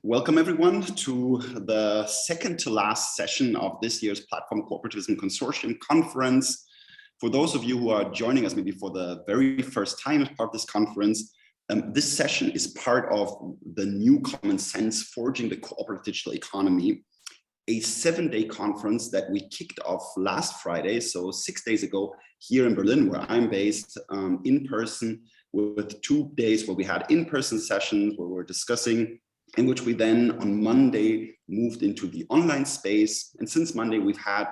Welcome everyone to the second to last session of this year's Platform Cooperativism Consortium Conference. For those of you who are joining us maybe for the very first time as part of this conference, this session is part of the new Common Sense Forging the Cooperative Digital Economy, a 7-day conference that we kicked off last Friday, so 6 days ago, here in Berlin, where I'm based, in person, with 2 days where we had in-person sessions where we're discussing, in which we then on Monday moved into the online space. And since Monday, we've had,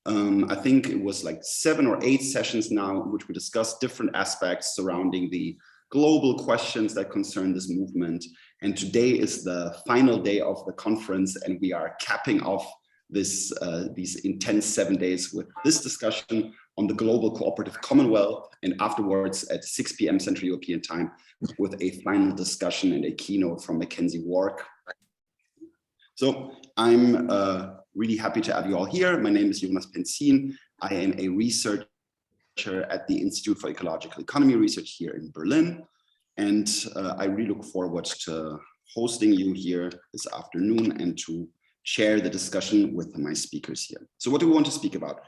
I think it was like 7 or 8 sessions now, in which we discussed different aspects surrounding the global questions that concern this movement. And today is the final day of the conference, and we are capping off this these intense 7 days with this discussion on the global cooperative commonwealth, and afterwards at 6 p.m. Central European time with a final discussion and a keynote from Mackenzie Wark. So I'm really happy to have you all here. My name is Jonas Penzin. I am a researcher at the Institute for Ecological Economy Research here in Berlin. And I really look forward to hosting you here this afternoon and to share the discussion with my speakers here. So what do we want to speak about?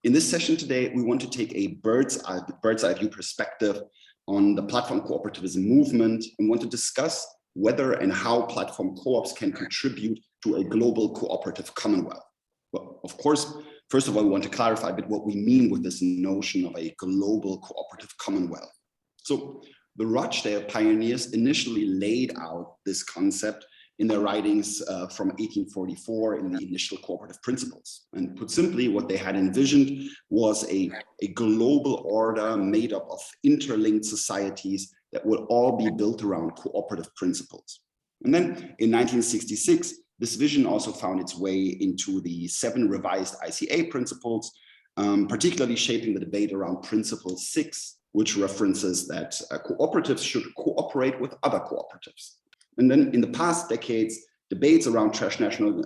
In this session today, we want to take a bird's eye view perspective on the platform cooperativism movement and want to discuss whether and how platform co-ops can contribute to a global cooperative commonwealth. Well, of course, first of all, we want to clarify a bit what we mean with this notion of a global cooperative commonwealth. So the Rochdale pioneers initially laid out this concept in their writings from 1844 in the initial cooperative principles. And put simply, what they had envisioned was a global order made up of interlinked societies that would all be built around cooperative principles. And then in 1966, this vision also found its way into the 7 revised ICA principles, particularly shaping the debate around Principle 6, which references that cooperatives should cooperate with other cooperatives. And then in the past decades, debates around transnational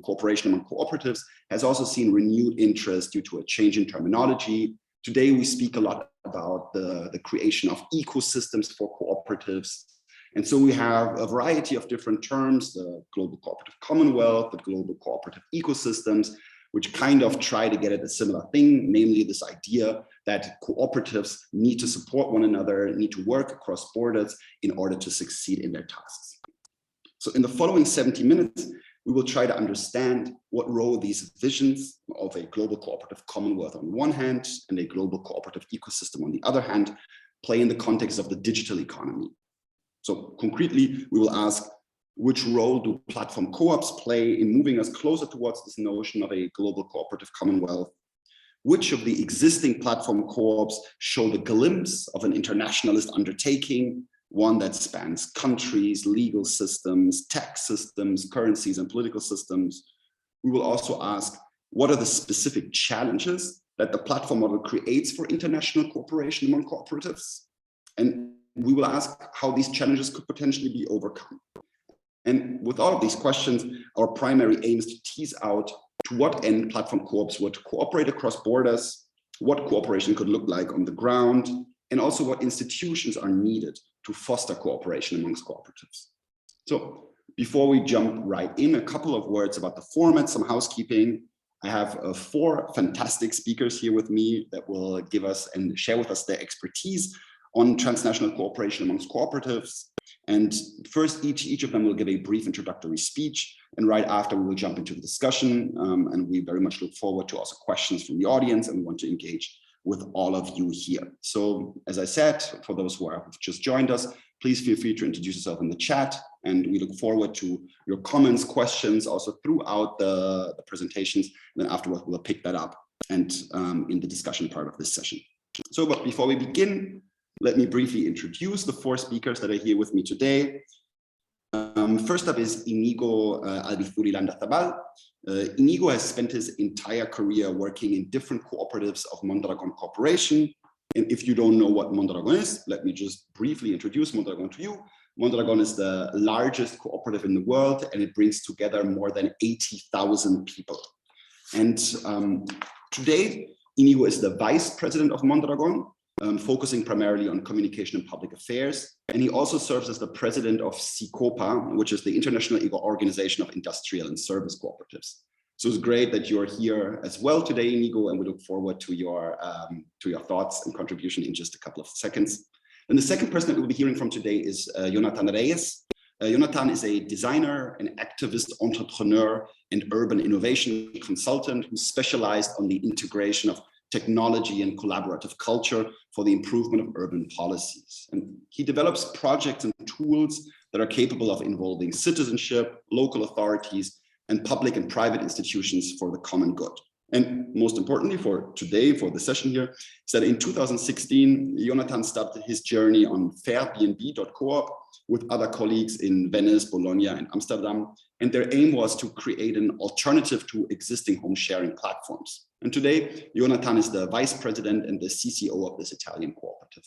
cooperation among cooperatives has also seen renewed interest due to a change in terminology. Today, we speak a lot about the creation of ecosystems for cooperatives. And so we have a variety of different terms, the global cooperative commonwealth, the global cooperative ecosystems, which kind of try to get at a similar thing, namely this idea that cooperatives need to support one another, need to work across borders in order to succeed in their tasks. So in the following 70 minutes, we will try to understand what role these visions of a global cooperative commonwealth on one hand and a global cooperative ecosystem on the other hand play in the context of the digital economy. So concretely, we will ask, which role do platform co-ops play in moving us closer towards this notion of a global cooperative commonwealth? Which of the existing platform co-ops show the glimpse of an internationalist undertaking, one that spans countries, legal systems, tax systems, currencies, and political systems? We will also ask, what are the specific challenges that the platform model creates for international cooperation among cooperatives? And we will ask how these challenges could potentially be overcome. And with all of these questions, our primary aim is to tease out to what end platform co-ops would cooperate across borders, what cooperation could look like on the ground, and also what institutions are needed to foster cooperation amongst cooperatives. So before we jump right in, a couple of words about the format, some housekeeping. I have 4 fantastic speakers here with me that will give us and share with us their expertise on transnational cooperation amongst cooperatives. And first, each of them will give a brief introductory speech. And right after, we will jump into the discussion. And we very much look forward to also questions from the audience, and we want to engage with all of you here. So as I said, for those who have just joined us, please feel free to introduce yourself in the chat. And we look forward to your comments, questions also throughout the presentations. And then afterwards, we'll pick that up and in the discussion part of this session. So, but before we begin, let me briefly introduce the 4 speakers that are here with me today. First up is Inigo Albifurilanda. Inigo has spent his entire career working in different cooperatives of Mondragon Corporation. And if you don't know what Mondragon is, let me just briefly introduce Mondragon to you. Mondragon is the largest cooperative in the world, and it brings together more than 80,000 people. And today, Inigo is the vice president of Mondragon. focusing primarily on communication and public affairs. And he also serves as the president of CICOPA, which is the International Organization of Industrial and Service Cooperatives. So it's great that you're here as well today, Inigo, and we look forward to your thoughts and contribution in just a couple of seconds. And the second person that we'll be hearing from today is Jonathan Reyes. Jonathan is a designer, an activist, entrepreneur, and urban innovation consultant who specialized on the integration of technology and collaborative culture for the improvement of urban policies. And he develops projects and tools that are capable of involving citizenship, local authorities, and public and private institutions for the common good. And most importantly for today, for the session here, is that in 2016, Jonathan started his journey on fairbnb.coop with other colleagues in Venice, Bologna, and Amsterdam. And their aim was to create an alternative to existing home sharing platforms. And today, Jonathan is the vice president and the CCO of this Italian cooperative.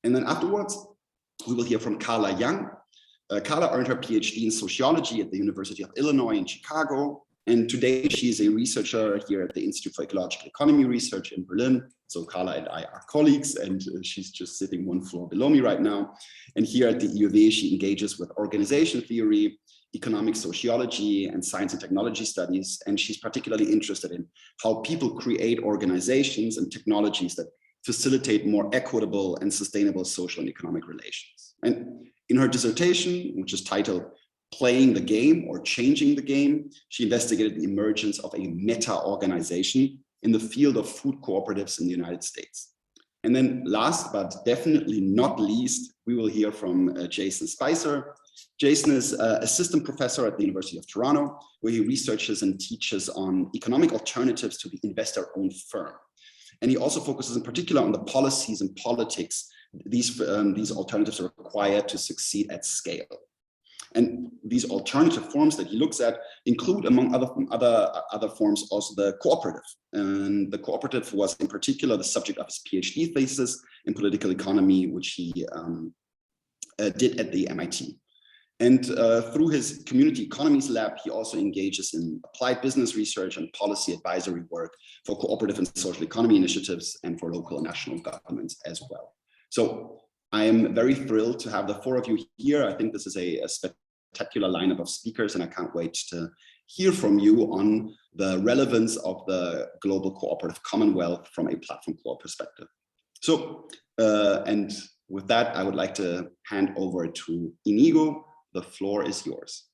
And then afterwards, we will hear from Carla Young. Carla earned her PhD in sociology at the University of Illinois in Chicago. And today she is a researcher here at the Institute for Ecological Economy Research in Berlin. So Carla and I are colleagues, and she's just sitting one floor below me right now. And here at the U of A, she engages with organization theory, economic sociology, and science and technology studies. And she's particularly interested in how people create organizations and technologies that facilitate more equitable and sustainable social and economic relations. And in her dissertation, which is titled Playing the Game or Changing the Game, she investigated the emergence of a meta-organization in the field of food cooperatives in the United States. And then last but definitely not least, we will hear from Jason Spicer. Jason is assistant professor at the University of Toronto, where he researches and teaches on economic alternatives to the investor-owned firm. And he also focuses in particular on the policies and politics these alternatives are required to succeed at scale. And these alternative forms that he looks at include, among other forms, also the cooperative. And the cooperative was in particular the subject of his PhD thesis in political economy, which he did at the MIT. And through his community economies lab, he also engages in applied business research and policy advisory work for cooperative and social economy initiatives and for local and national governments as well. So I am very thrilled to have the four of you here. I think this is a spectacular lineup of speakers, and I can't wait to hear from you on the relevance of the global cooperative commonwealth from a platform core perspective. So, and with that, I would like to hand over to Inigo. The floor is yours.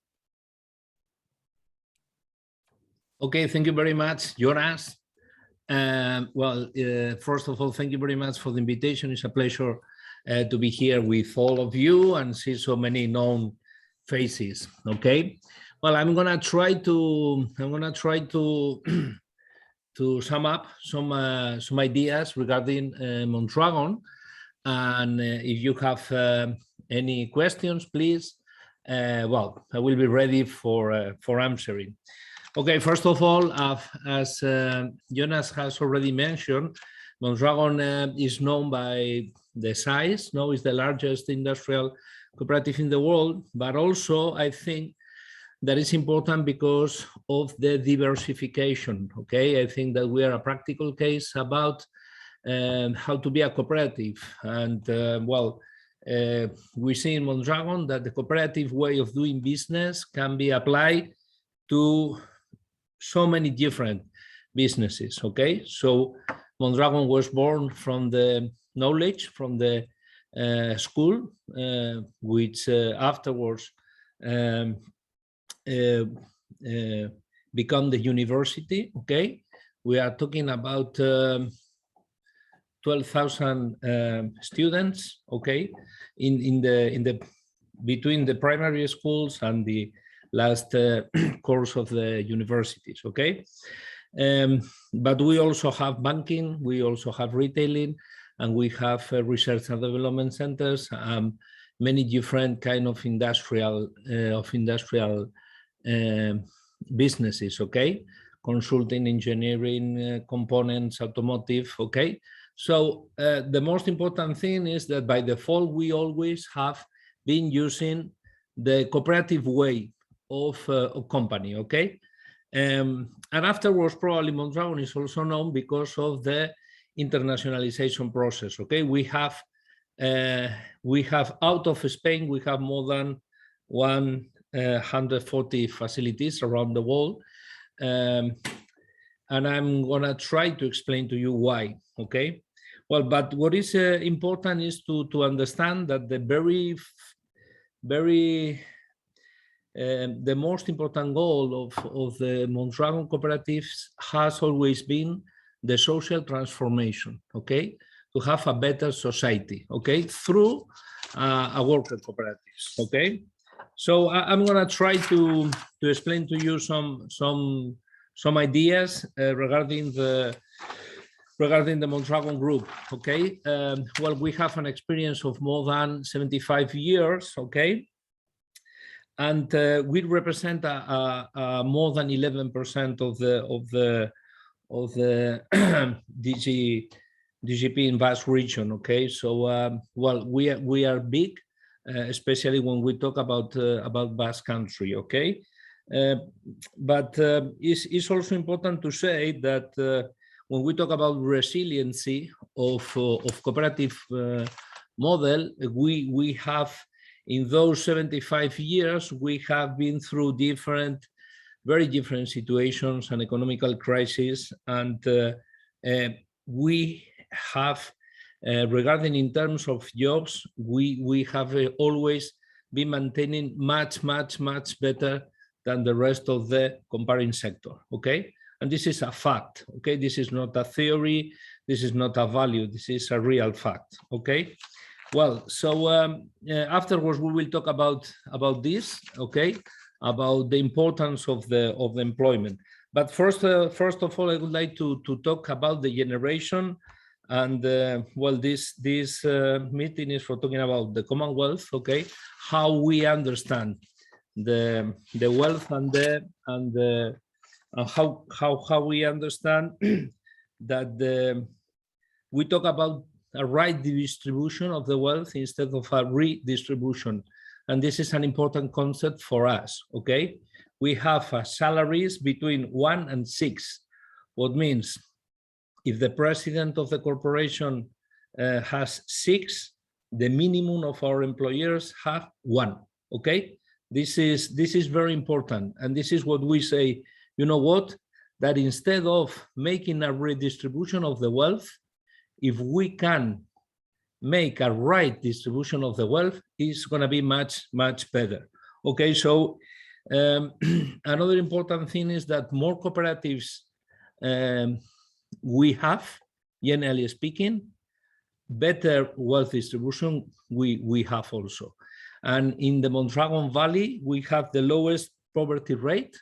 Okay, thank you very much, Jonas. First of all, thank you very much for the invitation. It's a pleasure to be here with all of you and see so many known faces. Okay, well, I'm gonna try to sum up some ideas regarding Mondragon, and if you have any questions, please. I will be ready for answering. Okay, first of all, as Jonas has already mentioned, Mondragon is known by the size. No, it's the largest industrial cooperative in the world, but also I think that is important because of the diversification. Okay, I think that we are a practical case about how to be a cooperative, and we see in Mondragon that the cooperative way of doing business can be applied to so many different businesses. Okay, so Mondragon was born from the knowledge from the school, which afterwards become the university. Okay, we are talking about 12,000 students. Okay, in the between the primary schools and the last course of the universities. Okay, but we also have banking, we also have retailing, and we have research and development centers, many different kind of industrial businesses. Okay, consulting, engineering, components, automotive. Okay, so the most important thing is that by default we always have been using the cooperative way of a company. Okay, and afterwards probably Mondragon is also known because of the internationalization process. Okay, we have out of Spain, we have more than 140 facilities around the world, and I'm gonna try to explain to you why. Okay, well, but what is important is to understand that the the most important goal of the Mondragon cooperatives has always been the social transformation, okay? To have a better society, okay? Through a worker cooperatives, okay? So I'm gonna try to explain to you some ideas regarding the Mondragon group, okay? Well, we have an experience of more than 75 years, okay? And we represent more than 11% of the DGP in Basque region. Okay, so well, we are big, especially when we talk about Basque country. Okay, but it's also important to say that when we talk about resiliency of cooperative model, we have. In those 75 years, we have been through very different situations and economical crises, and we have, regarding in terms of jobs, we have always been maintaining much better than the rest of the comparing sector, okay? And this is a fact, okay? This is not a theory, this is not a value, this is a real fact, okay? Well, so afterwards we will talk about this, okay, about the importance of the employment. But first of all, I would like to talk about the generation, and well, this meeting is for talking about the Commonwealth, okay, how we understand the wealth and how we understand that we talk about a right distribution of the wealth instead of a redistribution. And this is an important concept for us, okay? We have salaries between 1 and 6, what means if the president of the corporation has 6, the minimum of our employers have 1, okay? This is very important. And this is what we say, you know what? That instead of making a redistribution of the wealth, if we can make a right distribution of the wealth, it's going to be much better. Okay, so another important thing is that more cooperatives we have, generally speaking, better wealth distribution we have also. And in the Mondragon Valley, we have the lowest poverty rate,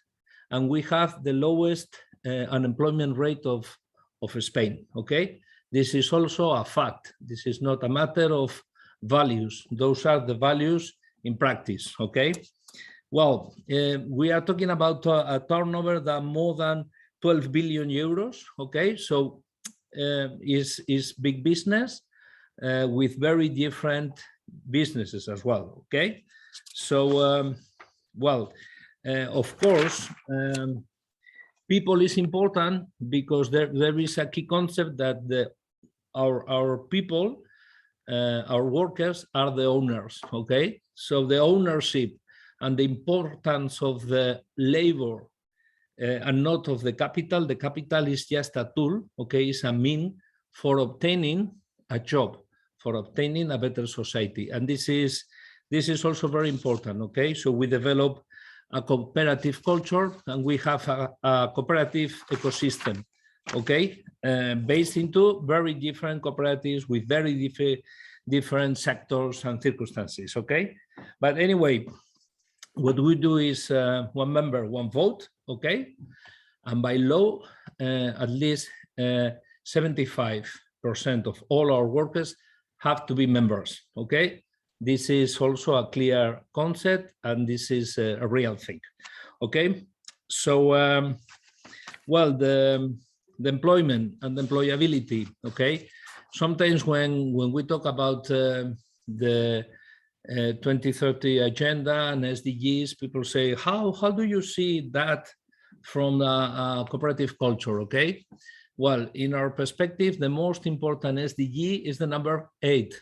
and we have the lowest unemployment rate of Spain, okay? This is also a fact. This is not a matter of values. Those are the values in practice, okay? Well, we are talking about a turnover that more than 12 billion euros, okay? So is big business with very different businesses as well, okay? So, well, of course, people is important because there is a key concept that our people, our workers are the owners, okay? So the ownership and the importance of the labor and not of the capital is just a tool, okay? It's a mean for obtaining a job, for obtaining a better society. And this is also very important, okay? So we develop a cooperative culture, and we have a cooperative ecosystem, okay, based into very different cooperatives with very different sectors and circumstances, okay? But anyway, what we do is one member, one vote, okay? And by law, at least 75% of all our workers have to be members, okay? This is also a clear concept, and this is a real thing, okay? So, well, the employment and the employability, okay? Sometimes when we talk about the 2030 agenda and SDGs, people say, how do you see that from a cooperative culture, okay? Well, in our perspective, the most important SDG is the number 8.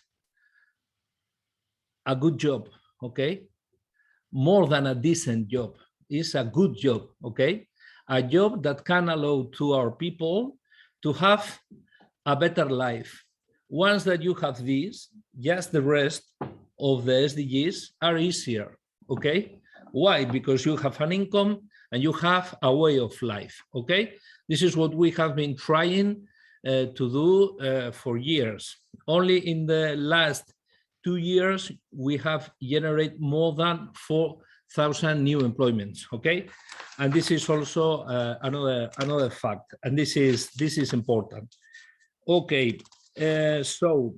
A good job, okay? More than a decent job. It's a good job, okay? A job that can allow to our people to have a better life. Once that you have this, just the rest of the SDGs are easier, okay? Why? Because you have an income and you have a way of life, okay? This is what we have been trying to do for years. Only in the last 2 years, we have generated more than 4,000 new employments, okay? And this is also another fact, and this is important. Okay, so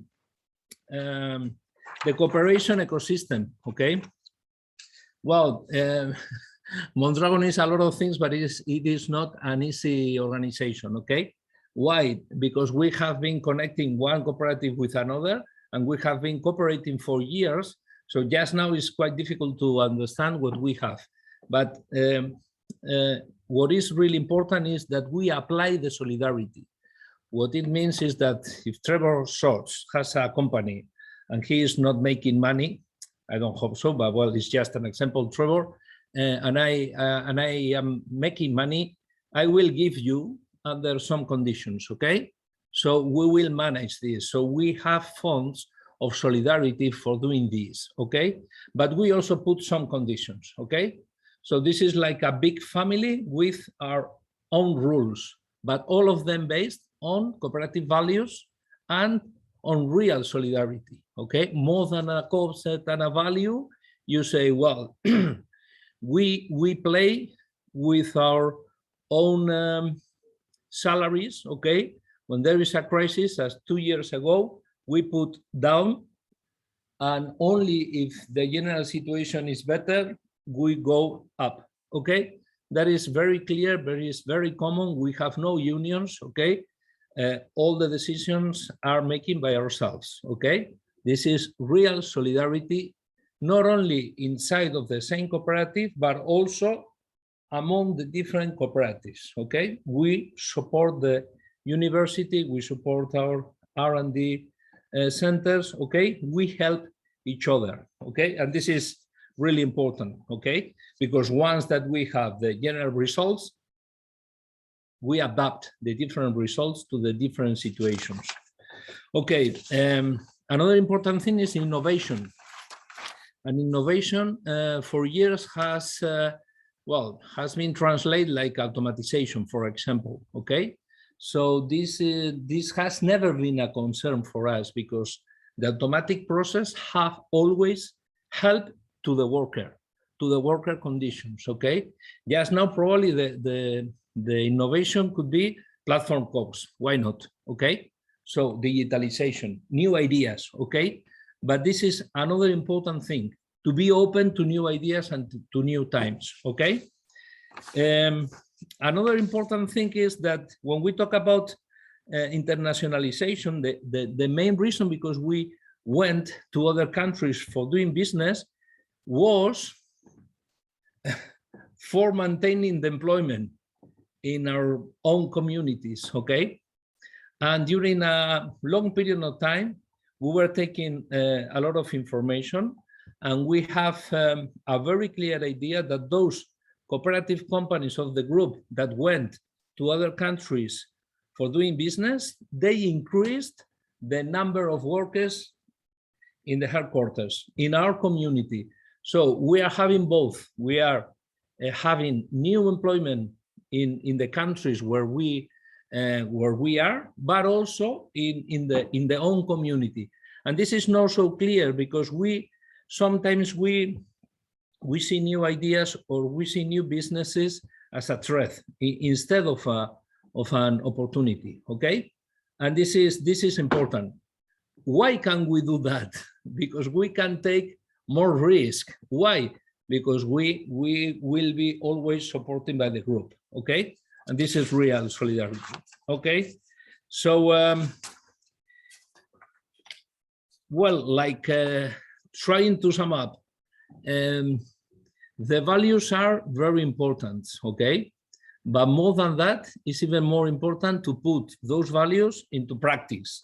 the cooperation ecosystem, okay? Well, Mondragon is a lot of things, but it is not an easy organization, okay? Why? Because we have been connecting one cooperative with another, and we have been cooperating for years. So just now it's quite difficult to understand what we have. But what is really important is that we apply the solidarity. What it means is that if Trevor Schultz has a company and he is not making money, I don't hope so, but well, it's just an example, Trevor, and I am making money, I will give you under some conditions, okay? So we will manage this. So we have funds of solidarity for doing this, okay? But we also put some conditions, okay? So this is like a big family with our own rules, but all of them based on cooperative values and on real solidarity, okay? More than a concept and a value, you say, well, we play with our own salaries, okay? When there is a crisis, as 2 years ago, we put down, and only if the general situation is better, we go up, okay? That is very clear, very common. We have no unions, okay? All the decisions are making by ourselves, okay? This is real solidarity, not only inside of the same cooperative, but also among the different cooperatives, okay? We support the university, we support our R&D centers, okay? We help each other, okay? And this is really important, okay? Because once that we have the general results, we adapt the different results to the different situations. Okay, another important thing is innovation. And innovation for years has, has been translated like automatization, for example, okay? So this has never been a concern for us because the automatic process have always helped to the worker conditions, okay? Just now, probably the innovation could be platform costs, why not, okay? So digitalization, new ideas, okay? But this is another important thing, to be open to new ideas and to new times, okay? Another important thing is that when we talk about internationalization, the main reason because we went to other countries for doing business was for maintaining the employment in our own communities, okay? And during a long period of time, we were taking a lot of information, and we have a very clear idea that those cooperative companies of the group that went to other countries for doing business, they increased the number of workers in the headquarters, in our community. So we are having both. We are having new employment in the countries where we are, but also in the own community. And this is not so clear because sometimes we see new ideas or we see new businesses as a threat instead of an opportunity, okay? And this is important. Why can we do that? Because we can take more risk. Why? Because we will be always supported by the group, okay? And this is real solidarity, okay? So, trying to sum up, the values are very important, okay? But more than that, it's even more important to put those values into practice.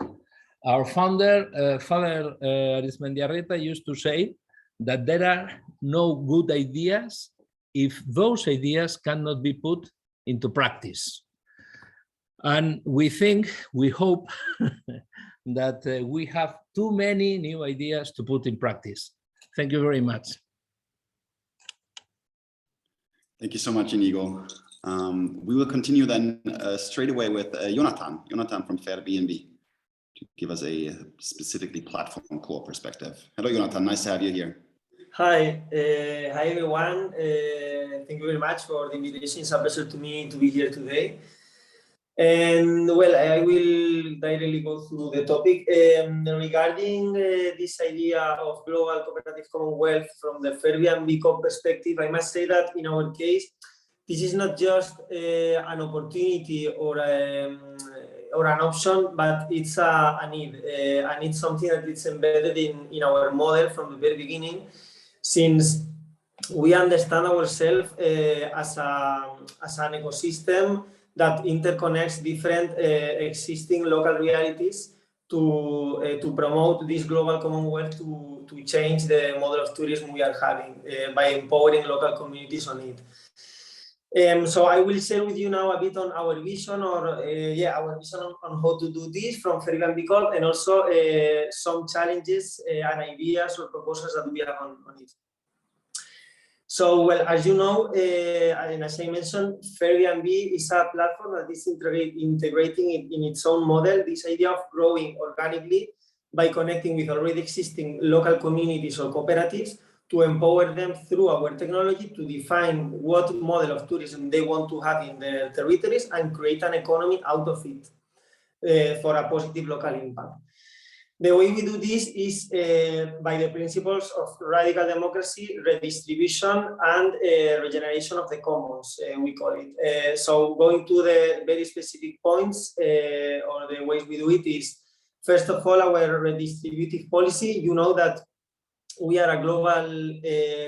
Our founder, Father Arizmendiarreta, used to say that there are no good ideas if those ideas cannot be put into practice. And we hope that we have too many new ideas to put in practice. Thank you very much. Thank you so much, Inigo. We will continue then straight away with Jonathan from Fair BNB, to give us a specifically platform core perspective. Hello, Jonathan, nice to have you here. Hi, hi everyone. Thank you very much for the invitation. It's a pleasure to me to be here today. And well, I will directly go through the topic. Regarding this idea of global cooperative commonwealth from the Fair BNB perspective, I must say that in our case, this is not just an opportunity or an option, but it's a need, and it's something that it's embedded in our model from the very beginning, since we understand ourselves as an ecosystem that interconnects different existing local realities to promote this global commonwealth to change the model of tourism we are having by empowering local communities on it. So I will share with you now a bit on our vision, or our vision on how to do this from Fair BNB Corp, and also some challenges and ideas or proposals that we have on it. So, well, as you know, and as I mentioned, Fair BNB is a platform that is integrating in its own model this idea of growing organically by connecting with already existing local communities or cooperatives to empower them through our technology to define what model of tourism they want to have in their territories and create an economy out of it for a positive local impact. The way we do this is by the principles of radical democracy, redistribution, and regeneration of the commons, we call it. So going to the very specific points, or the ways we do it is, first of all, our redistributive policy. You know that we are a global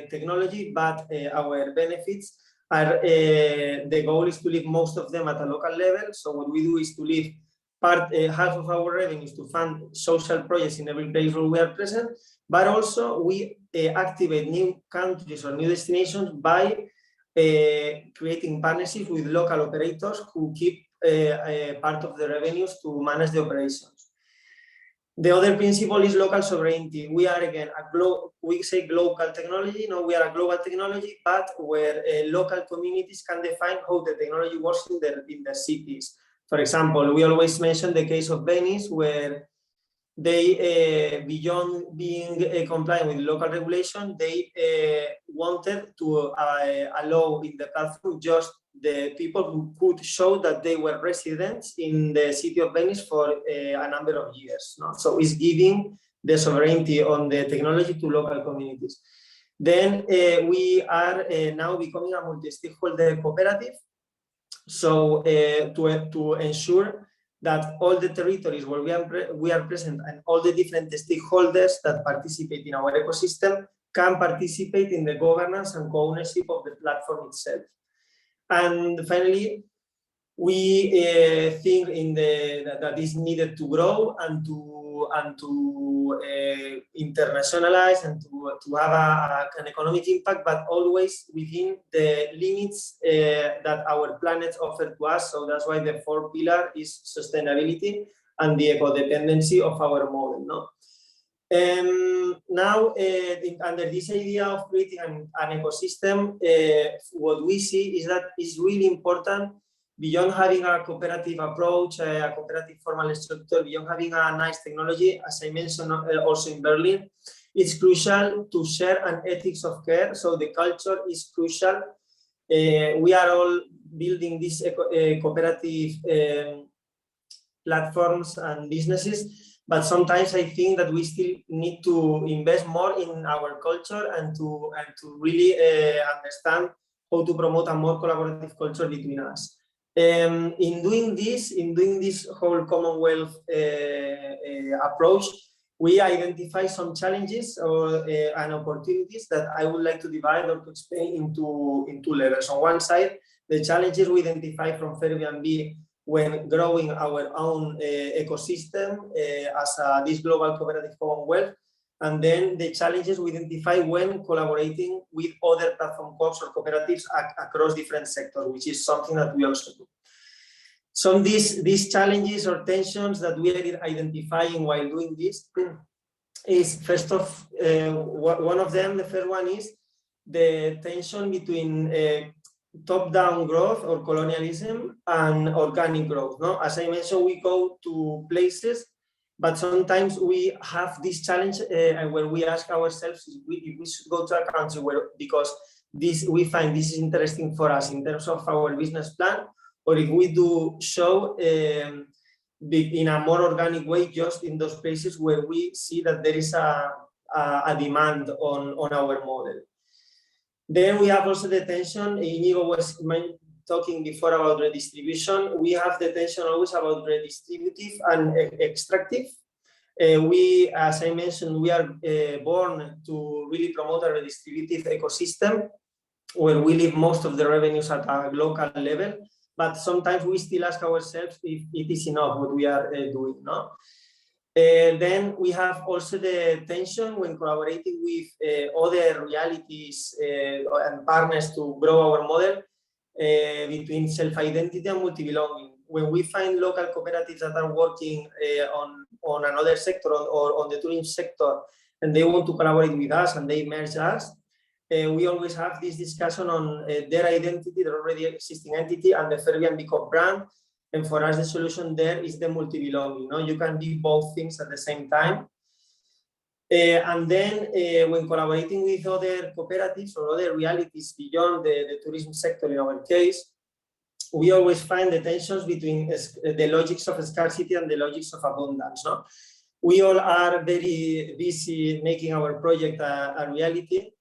technology, but our benefits are, the goal is to leave most of them at a local level. So what we do is to leave half of our revenues to fund social projects in every place where we are present, but also we activate new countries or new destinations by creating partnerships with local operators who keep part of the revenues to manage the operations. The other principle is local sovereignty. We are again we say global technology. No, we are a global technology, but where local communities can define how the technology works in their cities. For example, we always mention the case of Venice, where they, beyond being compliant with local regulation, they wanted to allow in the platform just the people who could show that they were residents in the city of Venice for a number of years. No? So it's giving the sovereignty on the technology to local communities. Then we are now becoming a multi-stakeholder cooperative. So to ensure that all the territories where we are present and all the different stakeholders that participate in our ecosystem can participate in the governance and co-ownership of the platform itself. And finally, we think that is needed to grow and to internationalize and to have an economic impact, but always within the limits that our planet offers to us. So that's why the fourth pillar is sustainability and the eco-dependency of our model. No? Now, under this idea of creating an ecosystem, what we see is that it's really important, beyond having a cooperative approach, a cooperative formal structure, beyond having a nice technology, as I mentioned also in Berlin, it's crucial to share an ethics of care. So the culture is crucial. We are all building these cooperative platforms and businesses, but sometimes I think that we still need to invest more in our culture and to really understand how to promote a more collaborative culture between us. In doing this whole Commonwealth approach, we identify some challenges and opportunities that I would like to divide or to explain into two levels. On one side, the challenges we identify from Airbnb when growing our own ecosystem as this global cooperative commonwealth, and then the challenges we identify when collaborating with other platform co-ops or cooperatives across different sectors, which is something that we also do. Some of these challenges or tensions that we are identifying while doing this is one of them, the first one is the tension between top-down growth or colonialism and organic growth. No? As I mentioned, we go to places, but sometimes we have this challenge where we ask ourselves if we should go to a country because we find this is interesting for us in terms of our business plan, or if we do show in a more organic way just in those places where we see that there is a demand on our model. Then we have also the tension, Inigo was talking before about redistribution. We have the tension always about redistributive and extractive. As I mentioned, we are born to really promote a redistributive ecosystem where we leave most of the revenues at a local level, but sometimes we still ask ourselves if it is enough what we are doing. No? Then we have also the tension when collaborating with other realities and partners to grow our model between self-identity and multi-belonging. When we find local cooperatives that are working on another sector or on the tourism sector and they want to collaborate with us and they merge us, we always have this discussion on their identity, their already existing entity, and the Airbnb brand. And for us, the solution there is the multi-belonging. No? You can be both things at the same time. And then when collaborating with other cooperatives or other realities beyond the tourism sector, in our case, we always find the tensions between the logics of scarcity and the logics of abundance. No? We all are very busy making our project a reality.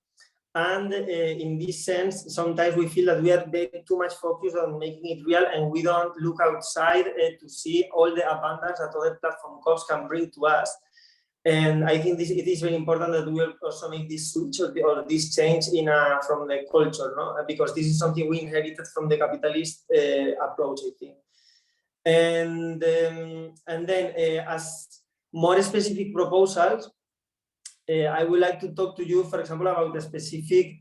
And in this sense, sometimes we feel that we are too much focused on making it real and we don't look outside to see all the abundance that other platform co-ops can bring to us. And I think it is very important that we also make this switch or this change from the culture, no? Because this is something we inherited from the capitalist approach, I think. And then as more specific proposals, I would like to talk to you, for example, about the specific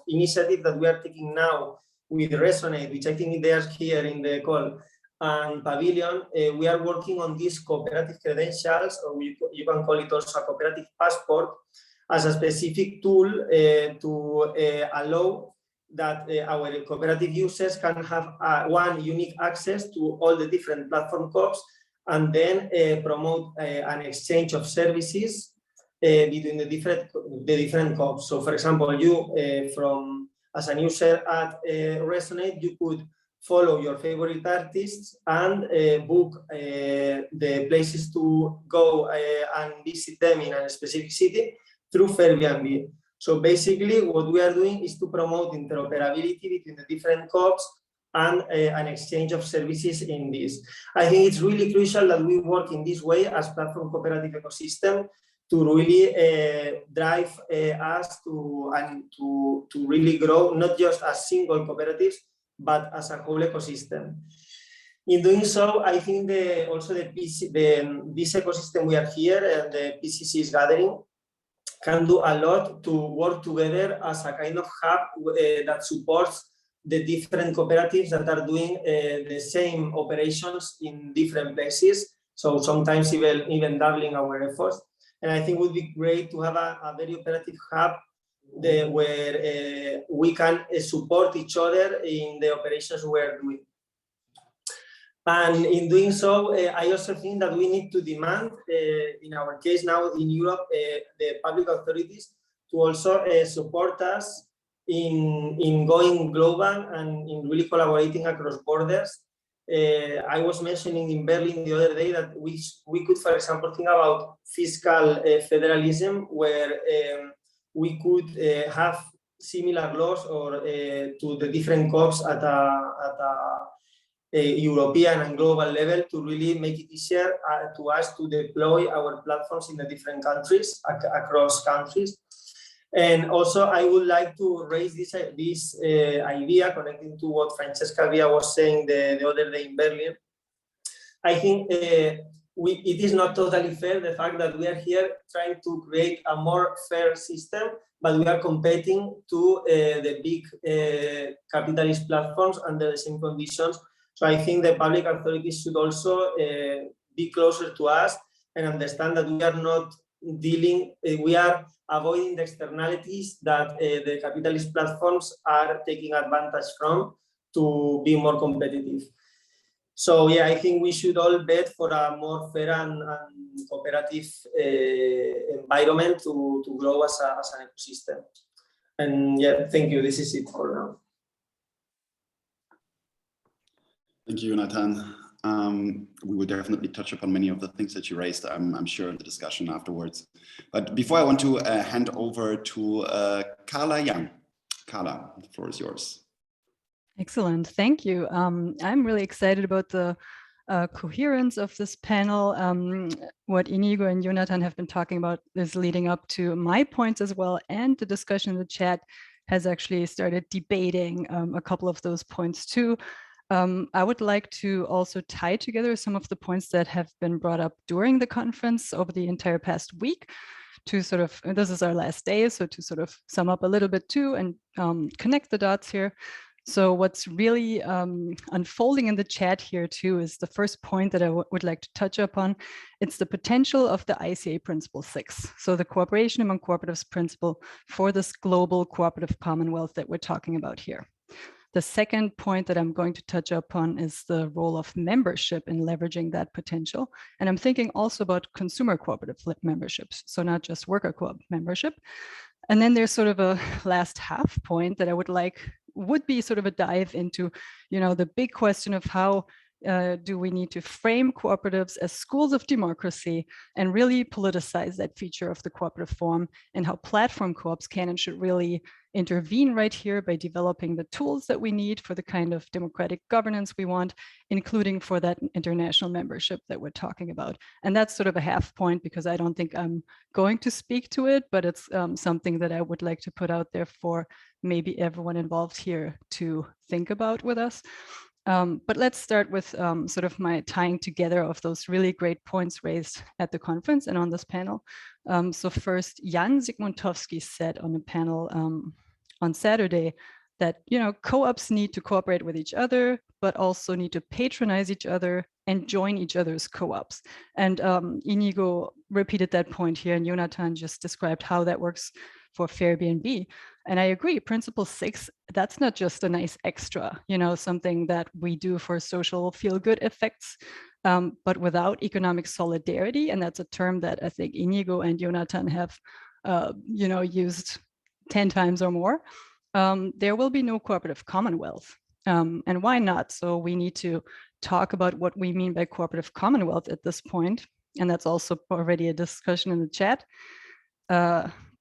initiative that we are taking now with Resonate, which I think they are here in the call, and Pavilion. We are working on these cooperative credentials, or you can call it also a cooperative passport, as a specific tool to allow that our cooperative users can have one unique access to all the different platform co-ops and then promote an exchange of services between the different co-ops. So, for example, you as a user at Resonate, you could follow your favorite artists and book the places to go and visit them in a specific city through Airbnb. So basically, what we are doing is to promote interoperability between the different co-ops and an exchange of services in this. I think it's really crucial that we work in this way as platform cooperative ecosystem to really drive us to really grow, not just as single cooperatives, but as a whole ecosystem. In doing so, I think also this ecosystem we are here and the PCC is gathering can do a lot to work together as a kind of hub that supports the different cooperatives that are doing the same operations in different places. So sometimes even doubling our efforts. And I think it would be great to have a very operative hub where we can support each other in the operations we're doing. And in doing so, I also think that we need to demand, in our case now in Europe, the public authorities to also support us in going global and in really collaborating across borders. I was mentioning in Berlin the other day that we could, for example, think about fiscal federalism, where we could have similar laws or to the different co-ops at a European and global level to really make it easier to us to deploy our platforms in the different countries, across countries. And also, I would like to raise this idea connecting to what Francesca Via was saying the other day in Berlin. I think it is not totally fair, the fact that we are here trying to create a more fair system, but we are competing to the big capitalist platforms under the same conditions. So I think the public authorities should also be closer to us and understand that we are not we are avoiding the externalities that the capitalist platforms are taking advantage from to be more competitive. So yeah, I think we should all bet for a more fair and cooperative environment to grow as an ecosystem. And yeah, thank you. This is it for now. Thank you, Nathan. We will definitely touch upon many of the things that you raised, I'm sure, in the discussion afterwards. But before I want to hand over to Carla Young. Carla, the floor is yours. Excellent, thank you. I'm really excited about the coherence of this panel. What Inigo and Jonathan have been talking about is leading up to my points as well, and the discussion in the chat has actually started debating a couple of those points too. I would like to also tie together some of the points that have been brought up during the conference over the entire past week to sort of, and this is our last day, so to sort of sum up a little bit too and connect the dots here. So what's really unfolding in the chat here too is the first point that I would like to touch upon. It's the potential of the ICA Principle 6. So the cooperation among cooperatives principle for this global cooperative commonwealth that we're talking about here. The second point that I'm going to touch upon is the role of membership in leveraging that potential. And I'm thinking also about consumer cooperative memberships, so not just worker co-op membership. And then there's sort of a last half point that I would be sort of a dive into, you know, the big question of how do we need to frame cooperatives as schools of democracy and really politicize that feature of the cooperative form, and how platform co-ops can and should really intervene right here by developing the tools that we need for the kind of democratic governance we want, including for that international membership that we're talking about. And that's sort of a half point because I don't think I'm going to speak to it, but it's something that I would like to put out there for maybe everyone involved here to think about with us. But let's start with sort of my tying together of those really great points raised at the conference and on this panel. So first, Jan Zygmuntowski said on the panel on Saturday that, you know, co-ops need to cooperate with each other, but also need to patronize each other and join each other's co-ops. And Inigo repeated that point here, and Jonathan just described how that works for Airbnb. And I agree, Principle 6, that's not just a nice extra, you know, something that we do for social feel-good effects, but without economic solidarity, and that's a term that I think Inigo and Jonathan have, you know, used 10 times or more, there will be no cooperative commonwealth. And why not? So we need to talk about what we mean by cooperative commonwealth at this point, and that's also already a discussion in the chat.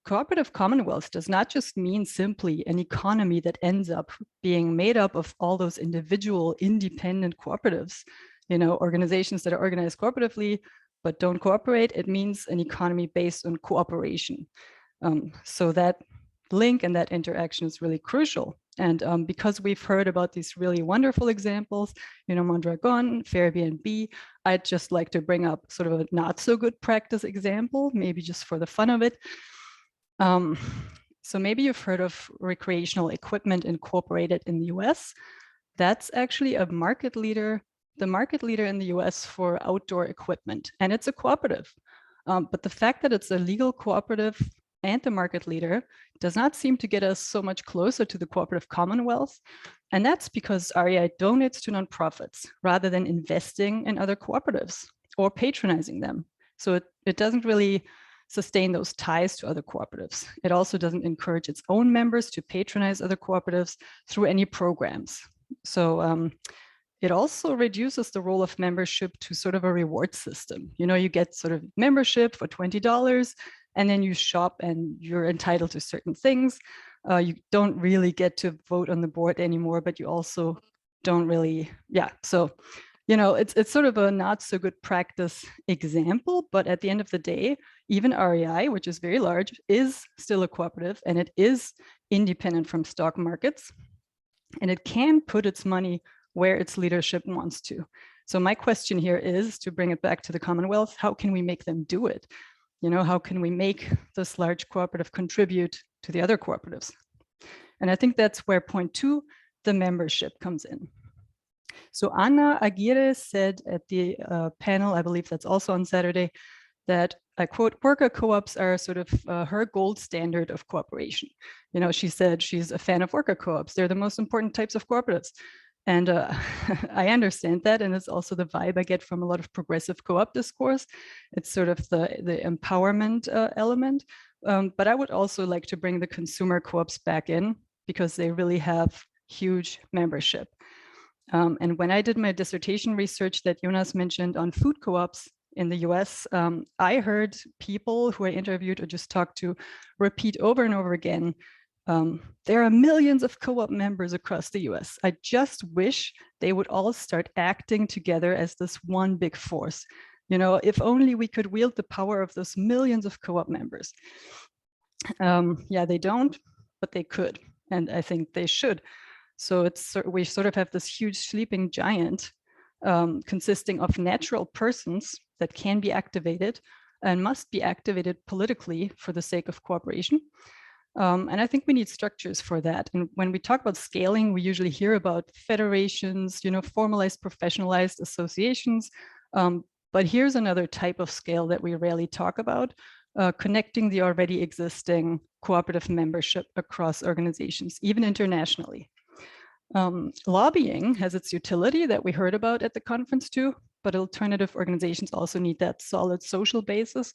Cooperative commonwealth does not just mean simply an economy that ends up being made up of all those individual independent cooperatives, you know, organizations that are organized cooperatively but don't cooperate. It means an economy based on cooperation. So that link and that interaction is really crucial. And because we've heard about these really wonderful examples, you know, Mondragon, Airbnb, I'd just like to bring up sort of a not so good practice example, maybe just for the fun of it. So maybe you've heard of Recreational Equipment Incorporated in the US. That's actually a market leader, the market leader in the US for outdoor equipment, and it's a cooperative. But the fact that it's a legal cooperative and the market leader does not seem to get us so much closer to the cooperative commonwealth. And that's because REI donates to nonprofits rather than investing in other cooperatives or patronizing them. So it doesn't really sustain those ties to other cooperatives. It also doesn't encourage its own members to patronize other cooperatives through any programs. So it also reduces the role of membership to sort of a reward system. You know, you get sort of membership for $20 and then you shop and you're entitled to certain things. You don't really get to vote on the board anymore, but you also don't really, yeah. So you know, it's sort of a not so good practice example, but at the end of the day, even REI, which is very large, is still a cooperative, and it is independent from stock markets, and it can put its money where its leadership wants to. So my question here is, to bring it back to the Commonwealth, how can we make them do it? You know, how can we make this large cooperative contribute to the other cooperatives? And I think that's where point 2, the membership, comes in. So Ana Aguirre said at the panel, I believe that's also on Saturday, that, I quote, worker co-ops are sort of her gold standard of cooperation. You know, she said she's a fan of worker co-ops. They're the most important types of cooperatives. And I understand that. And it's also the vibe I get from a lot of progressive co-op discourse. It's sort of the empowerment element. But I would also like to bring the consumer co-ops back in, because they really have huge membership. And when I did my dissertation research that Jonas mentioned on food co-ops in the US, I heard people who I interviewed or just talked to repeat over and over again, there are millions of co-op members across the US. I just wish they would all start acting together as this one big force. You know, if only we could wield the power of those millions of co-op members. Yeah, they don't, but they could, and I think they should. So we sort of have this huge sleeping giant consisting of natural persons that can be activated and must be activated politically for the sake of cooperation. And I think we need structures for that. And when we talk about scaling, we usually hear about federations, you know, formalized, professionalized associations. But here's another type of scale that we rarely talk about, connecting the already existing cooperative membership across organizations, even internationally. Lobbying has its utility that we heard about at the conference too, but alternative organizations also need that solid social basis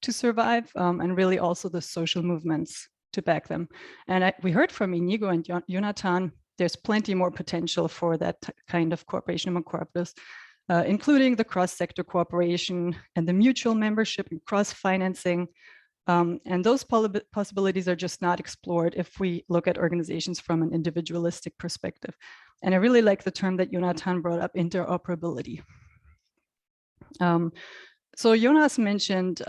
to survive, and really also the social movements to back them. And we heard from Inigo and Jonathan, there's plenty more potential for that kind of cooperation among cooperatives, including the cross-sector cooperation and the mutual membership and cross-financing. And those possibilities are just not explored if we look at organizations from an individualistic perspective. And I really like the term that Jonathan brought up, interoperability. So Jonas mentioned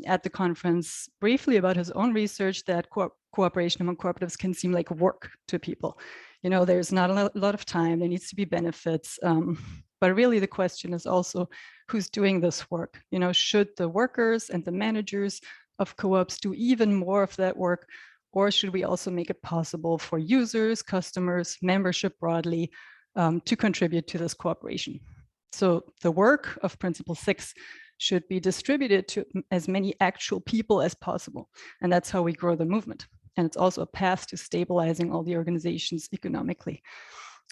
at the conference briefly about his own research that cooperation among cooperatives can seem like work to people. You know, there's not a lot of time, there needs to be benefits. But really the question is also who's doing this work? You know, should the workers and the managers of co-ops do even more of that work? Or should we also make it possible for users, customers, membership broadly to contribute to this cooperation? So the work of Principle 6 should be distributed to as many actual people as possible. And that's how we grow the movement. And it's also a path to stabilizing all the organizations economically.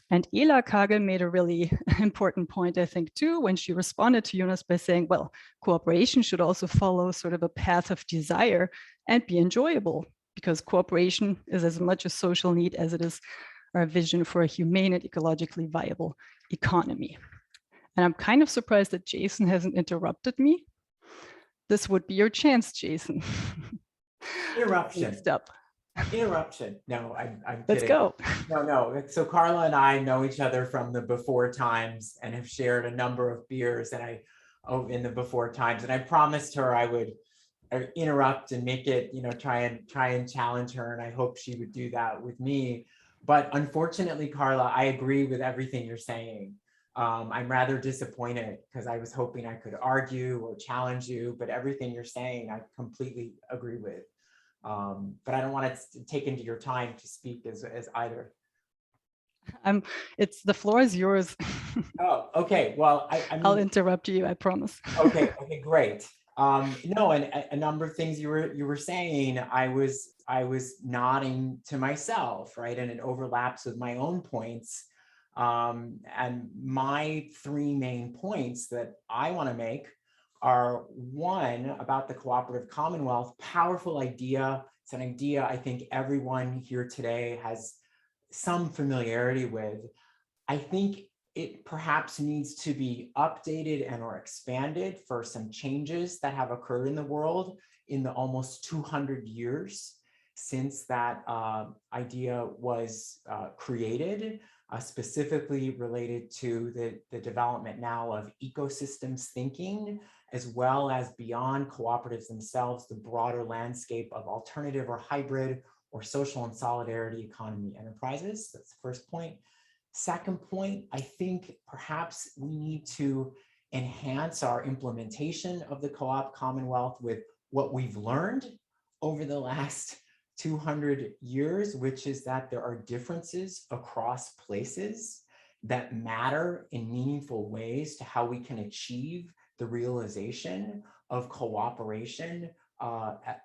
And Ela Kagel made a really important point, I think, too, when she responded to Jonas by saying, well, cooperation should also follow sort of a path of desire and be enjoyable, because cooperation is as much a social need as it is our vision for a humane and ecologically viable economy. And I'm kind of surprised that Jason hasn't interrupted me. This would be your chance, Jason. Interruption. Next up. Interruption. No, I'm Let's kidding. go. No. So Carla and I know each other from the before times and have shared a number of beers in the before times. And I promised her I would interrupt and make it, you know, try and challenge her. And I hope she would do that with me. But unfortunately, Carla, I agree with everything you're saying. I'm rather disappointed because I was hoping I could argue or challenge you, but everything you're saying, I completely agree with. But I don't want to take into your time to speak as either. The floor is yours. Oh, okay. Well, I'll interrupt you, I promise. Okay, great. No, and a number of things you were saying, I was nodding to myself, right? And it overlaps with my own points. And my three main points that I want to make are, one, about the Cooperative Commonwealth, powerful idea. It's an idea I think everyone here today has some familiarity with. I think it perhaps needs to be updated and or expanded for some changes that have occurred in the world in the almost 200 years since that idea was created, specifically related to the development now of ecosystems thinking, as well as beyond cooperatives themselves, the broader landscape of alternative or hybrid or social and solidarity economy enterprises. That's the first point. Second point, I think perhaps we need to enhance our implementation of the Co-op Commonwealth with what we've learned over the last 200 years, which is that there are differences across places that matter in meaningful ways to how we can achieve the realization of cooperation at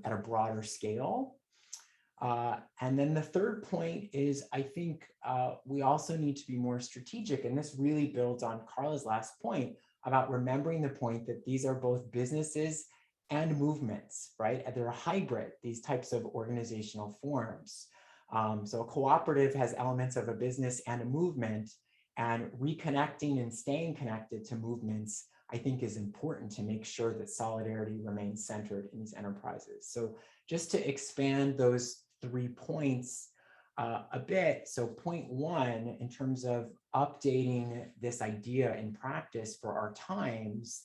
a broader scale. And then the third point is, I think we also need to be more strategic, and this really builds on Carla's last point about remembering the point that these are both businesses and movements, right? They're a hybrid, these types of organizational forms. So a cooperative has elements of a business and a movement, and reconnecting and staying connected to movements, I think, is important to make sure that solidarity remains centered in these enterprises. So just to expand those 3 points a bit. So point 1, in terms of updating this idea in practice for our times,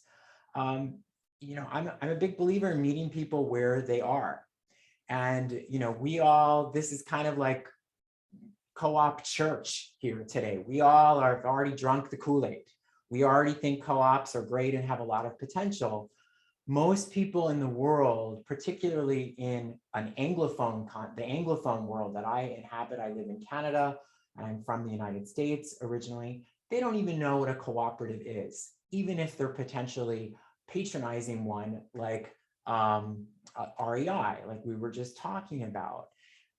you know, I'm a big believer in meeting people where they are. And, you know, this is kind of like co-op church here today. We all have already drunk the Kool-Aid. We already think co-ops are great and have a lot of potential. Most people in the world, particularly in the Anglophone world that I inhabit, I live in Canada, and I'm from the United States originally, they don't even know what a cooperative is, even if they're potentially patronizing one like REI, like we were just talking about.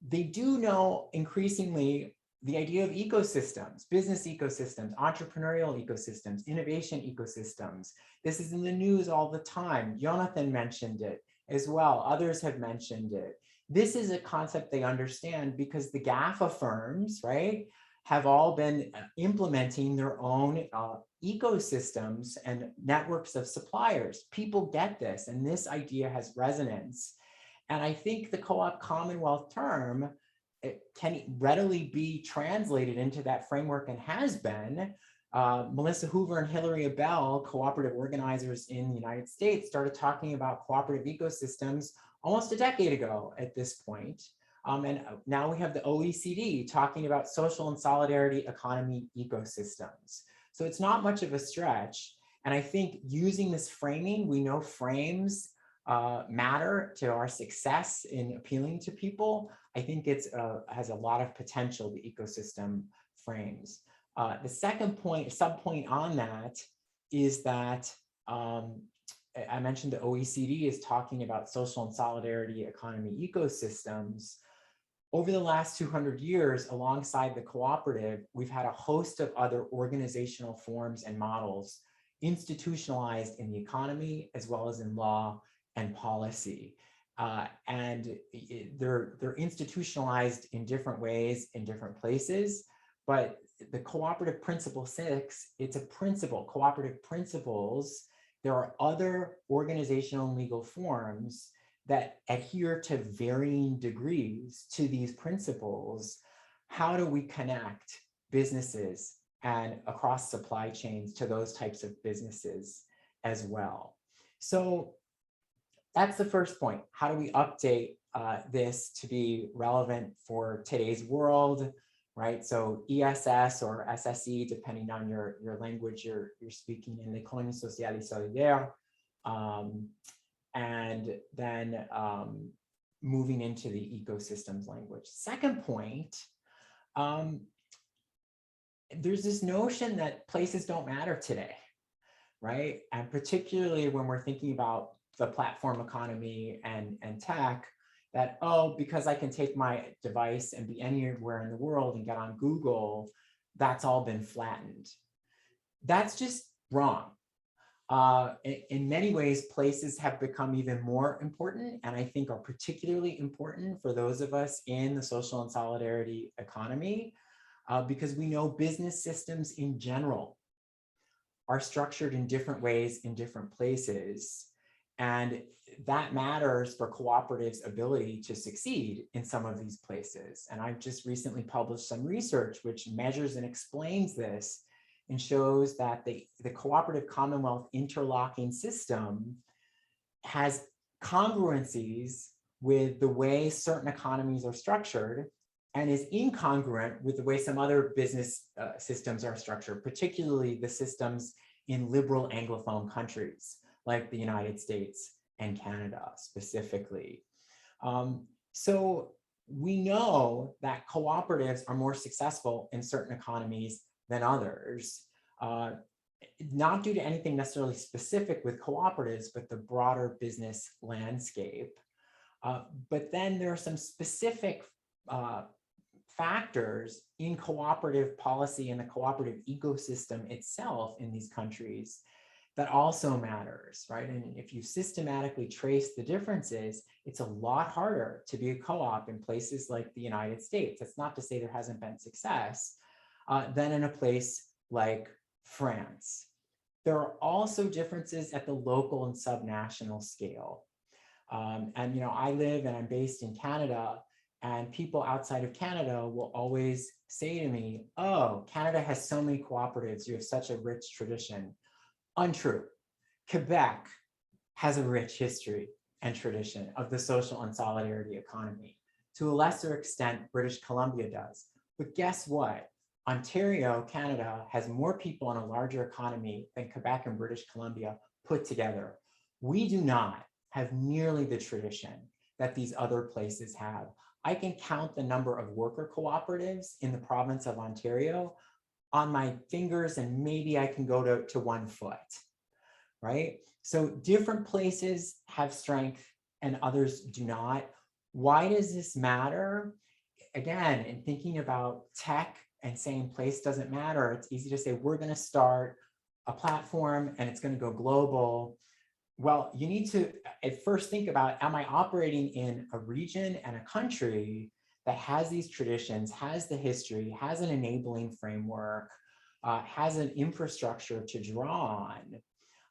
They do know increasingly the idea of ecosystems, business ecosystems, entrepreneurial ecosystems, innovation ecosystems. This is in the news all the time. Jonathan mentioned it as well. Others have mentioned it. This is a concept they understand because the GAFA firms, right, have all been implementing their own ecosystems and networks of suppliers. People get this, and this idea has resonance. And I think the Co-op Commonwealth term, it can readily be translated into that framework and has been. Melissa Hoover and Hilary Abel, cooperative organizers in the United States, started talking about cooperative ecosystems almost a decade ago at this point. And now we have the OECD talking about social and solidarity economy ecosystems. So it's not much of a stretch. And I think using this framing, we know frames matter to our success in appealing to people. I think it's has a lot of potential, the ecosystem frames. The second point, sub-point on that is that I mentioned the OECD is talking about social and solidarity economy ecosystems. Over the last 200 years, alongside the cooperative, we've had a host of other organizational forms and models institutionalized in the economy as well as in law and policy. And they're institutionalized in different ways in different places, but the cooperative principle 6, it's a principle, cooperative principles. There are other organizational and legal forms that adhere to varying degrees to these principles. How do we connect businesses and across supply chains to those types of businesses as well? So that's the first point. How do we update this to be relevant for today's world, right? So ESS or SSE, depending on your language you're speaking in, l'économie sociale et solidaire, and then moving into the ecosystems language. Second point, there's this notion that places don't matter today, right? And particularly when we're thinking about the platform economy and tech, that, oh, because I can take my device and be anywhere in the world and get on Google, that's all been flattened. That's just wrong. In many ways, places have become even more important, and I think are particularly important for those of us in the social and solidarity economy, because we know business systems in general are structured in different ways in different places. And that matters for cooperatives' ability to succeed in some of these places. And I've just recently published some research which measures and explains this and shows that the Cooperative Commonwealth interlocking system has congruencies with the way certain economies are structured and is incongruent with the way some other business systems are structured, particularly the systems in liberal Anglophone countries like the United States and Canada specifically. So we know that cooperatives are more successful in certain economies than others, not due to anything necessarily specific with cooperatives, but the broader business landscape. But then there are some specific factors in cooperative policy and the cooperative ecosystem itself in these countries that also matters, right? And if you systematically trace the differences, it's a lot harder to be a co-op in places like the United States. That's not to say there hasn't been success, than in a place like France. There are also differences at the local and subnational scale. And I live and I'm based in Canada, and people outside of Canada will always say to me, oh, Canada has so many cooperatives, you have such a rich tradition. Untrue. Quebec has a rich history and tradition of the social and solidarity economy. To a lesser extent, British Columbia does. But guess what? Ontario, Canada, has more people in a larger economy than Quebec and British Columbia put together. We do not have nearly the tradition that these other places have. I can count the number of worker cooperatives in the province of Ontario on my fingers, and maybe I can go to 1 foot, right? So different places have strength and others do not. Why does this matter? Again, in thinking about tech and saying place doesn't matter, it's easy to say we're going to start a platform and it's going to go global. Well, you need to at first think about, am I operating in a region and a country that has these traditions, has the history, has an enabling framework, has an infrastructure to draw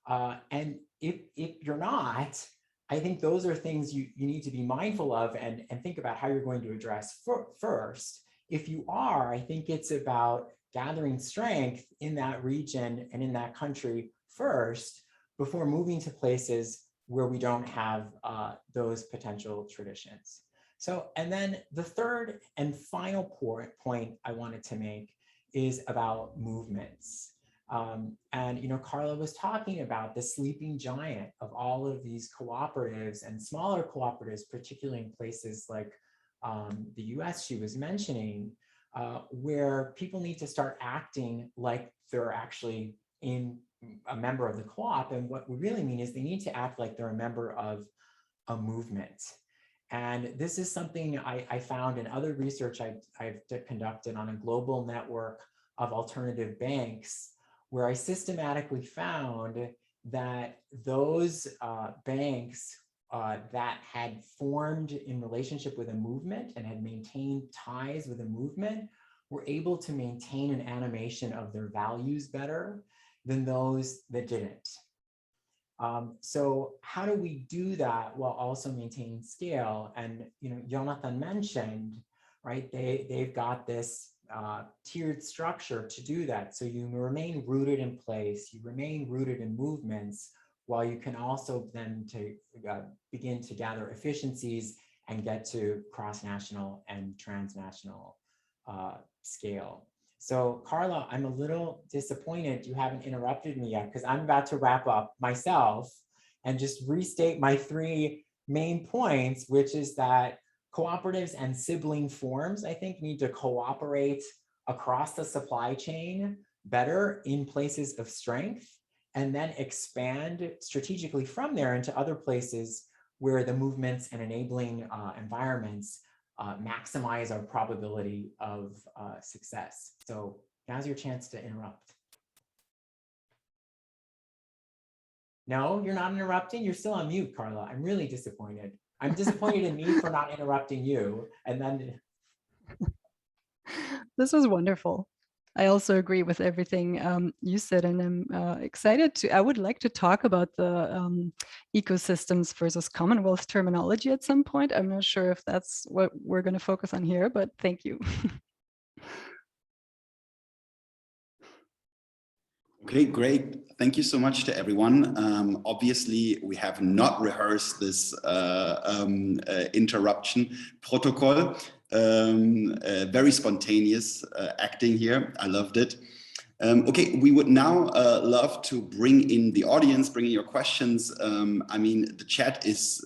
on. And if you're not, I think those are things you need to be mindful of and think about how you're going to address first. If you are, I think it's about gathering strength in that region and in that country first, before moving to places where we don't have those potential traditions. So, and then the third and final point I wanted to make is about movements. And Carla was talking about the sleeping giant of all of these cooperatives and smaller cooperatives, particularly in places like the US she was mentioning, where people need to start acting like they're actually a member of the co-op. And what we really mean is they need to act like they're a member of a movement. And this is something I found in other research I've conducted on a global network of alternative banks, where I systematically found that those banks that had formed in relationship with a movement and had maintained ties with a movement were able to maintain an animation of their values better than those that didn't. So how do we do that while also maintaining scale? And Jonathan mentioned, right, they've got this tiered structure to do that. So you remain rooted in place, you remain rooted in movements, while you can also then begin to gather efficiencies and get to cross-national and transnational scale. So Carla, I'm a little disappointed you haven't interrupted me yet, because I'm about to wrap up myself and just restate my 3 main points, which is that cooperatives and sibling forms, I think, need to cooperate across the supply chain better in places of strength, and then expand strategically from there into other places where the movements and enabling environments maximize our probability of success. So now's your chance to interrupt. No, you're not interrupting. You're still on mute, Carla. I'm really disappointed. I'm disappointed in me for not interrupting you. And then this was wonderful. I also agree with everything you said, and I'm excited to. I would like to talk about the ecosystems versus Commonwealth terminology at some point. I'm not sure if that's what we're going to focus on here, but thank you. Okay, great. Thank you so much to everyone. Obviously, we have not rehearsed this interruption protocol. Very spontaneous acting here. I loved it. Okay, we would now love to bring in the audience, bring in your questions. I mean, the chat is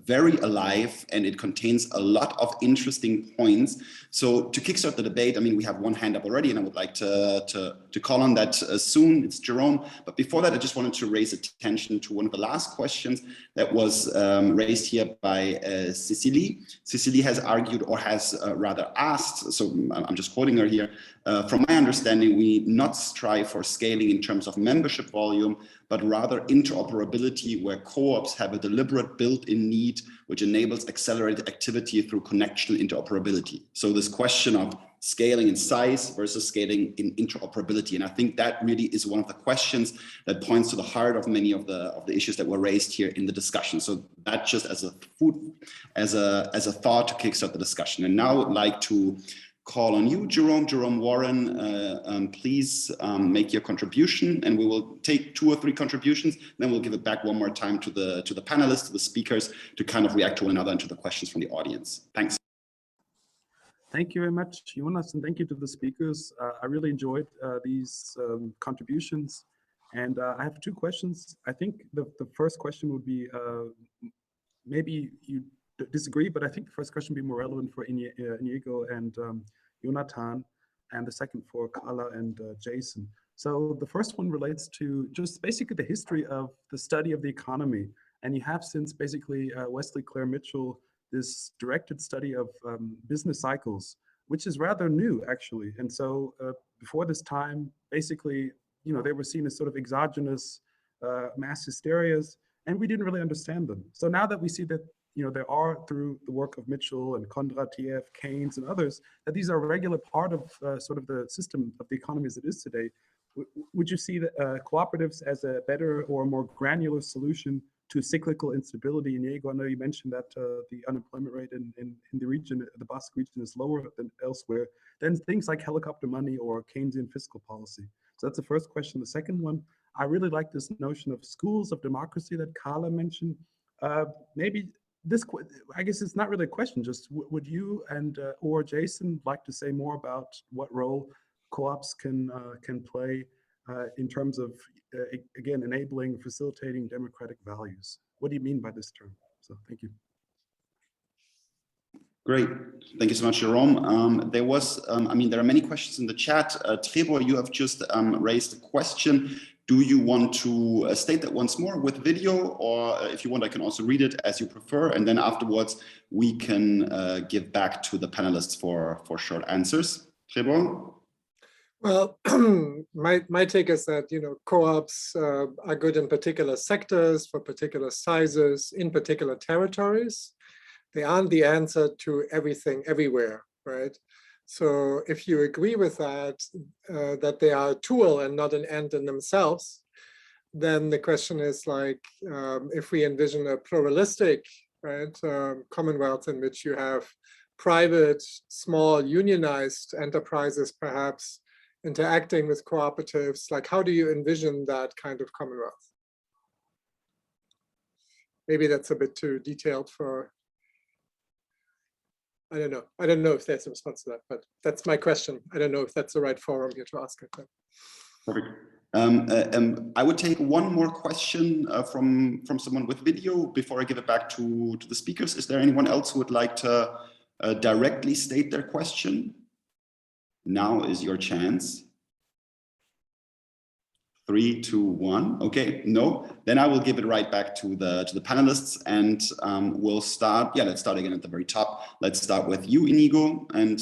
very alive and it contains a lot of interesting points. So to kickstart the debate, I mean, we have one hand up already and I would like to call on that soon. It's Jerome. But before that, I just wanted to raise attention to one of the last questions that was raised here by Cecily. Cecily has argued or has rather asked, so I'm just quoting her here, from my understanding, we not strive for scaling in terms of membership volume, but rather interoperability where co-ops have a deliberate built-in need which enables accelerated activity through connection interoperability. So this question of scaling in size versus scaling in interoperability. And I think that really is one of the questions that points to the heart of many of the issues that were raised here in the discussion. So that just as a thought to kickstart the discussion. And now I would like to call on you, Jerome Warren. Please make your contribution, and we will take 2 or 3 contributions. Then we'll give it back one more time to the panelists, to the speakers, to kind of react to one another and to the questions from the audience. Thanks. Thank you very much, Jonas, and thank you to the speakers. I really enjoyed these contributions, and I have 2 questions. I think the first question would be, maybe you disagree, but I think the first question would be more relevant for Inigo and Jonathan, and the second for Carla and Jason. So the first one relates to just basically the history of the study of the economy. And you have since basically Wesley Clare Mitchell, this directed study of business cycles, which is rather new actually. And so before this time, basically, you know, they were seen as sort of exogenous mass hysterias, and we didn't really understand them. So now that we see that, you know, there are, through the work of Mitchell and Kondratiev, Keynes and others, that these are a regular part of sort of the system of the economy as it is today, would you see the cooperatives as a better or more granular solution to cyclical instability? Inigo, I know you mentioned that the unemployment rate in the region, the Basque region, is lower than elsewhere, than things like helicopter money or Keynesian fiscal policy. So that's the first question. The second one, I really like this notion of schools of democracy that Carla mentioned. Maybe this, I guess it's not really a question, just would you and or Jason like to say more about what role co-ops can play in terms of, again, enabling, facilitating democratic values? What do you mean by this term? So thank you. Great. Thank you so much, Jerome. There was, I mean, there are many questions in the chat. Trebor, you have just raised a question. Do you want to state that once more with video, or if you want, I can also read it as you prefer. And then afterwards, we can give back to the panelists for short answers. Trebor? Well, my take is that, you know, co-ops are good in particular sectors, for particular sizes, in particular territories. They aren't the answer to everything everywhere, right? So if you agree with that, that they are a tool and not an end in themselves, then the question is like, if we envision a pluralistic, right, commonwealth in which you have private, small, unionized enterprises perhaps interacting with cooperatives, like how do you envision that kind of commonwealth? Maybe that's a bit too detailed for, I don't know. I don't know if there's a response to that, but that's my question. I don't know if that's the right forum here to ask it. Perfect. I would take one more question from someone with video before I give it back to the speakers. Is there anyone else who would like to directly state their question? Now is your chance. 3, 2, 1. Okay, no. Then I will give it right back to the panelists, and we'll start. Yeah, let's start again at the very top. Let's start with you, Inigo. And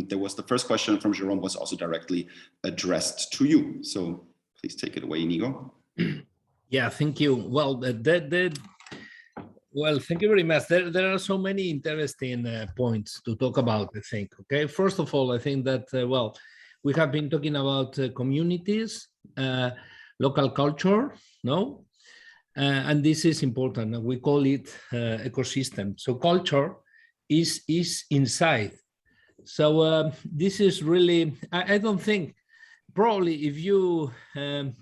there was the first question from Jerome was also directly addressed to you. So please take it away, Inigo. Yeah, thank you. Well, well, thank you very much. There are so many interesting points to talk about, I think. Okay, first of all, I think that, well, we have been talking about communities, local culture, no? And this is important. We call it ecosystem. So culture is inside. So this is really, I don't think, probably if you, I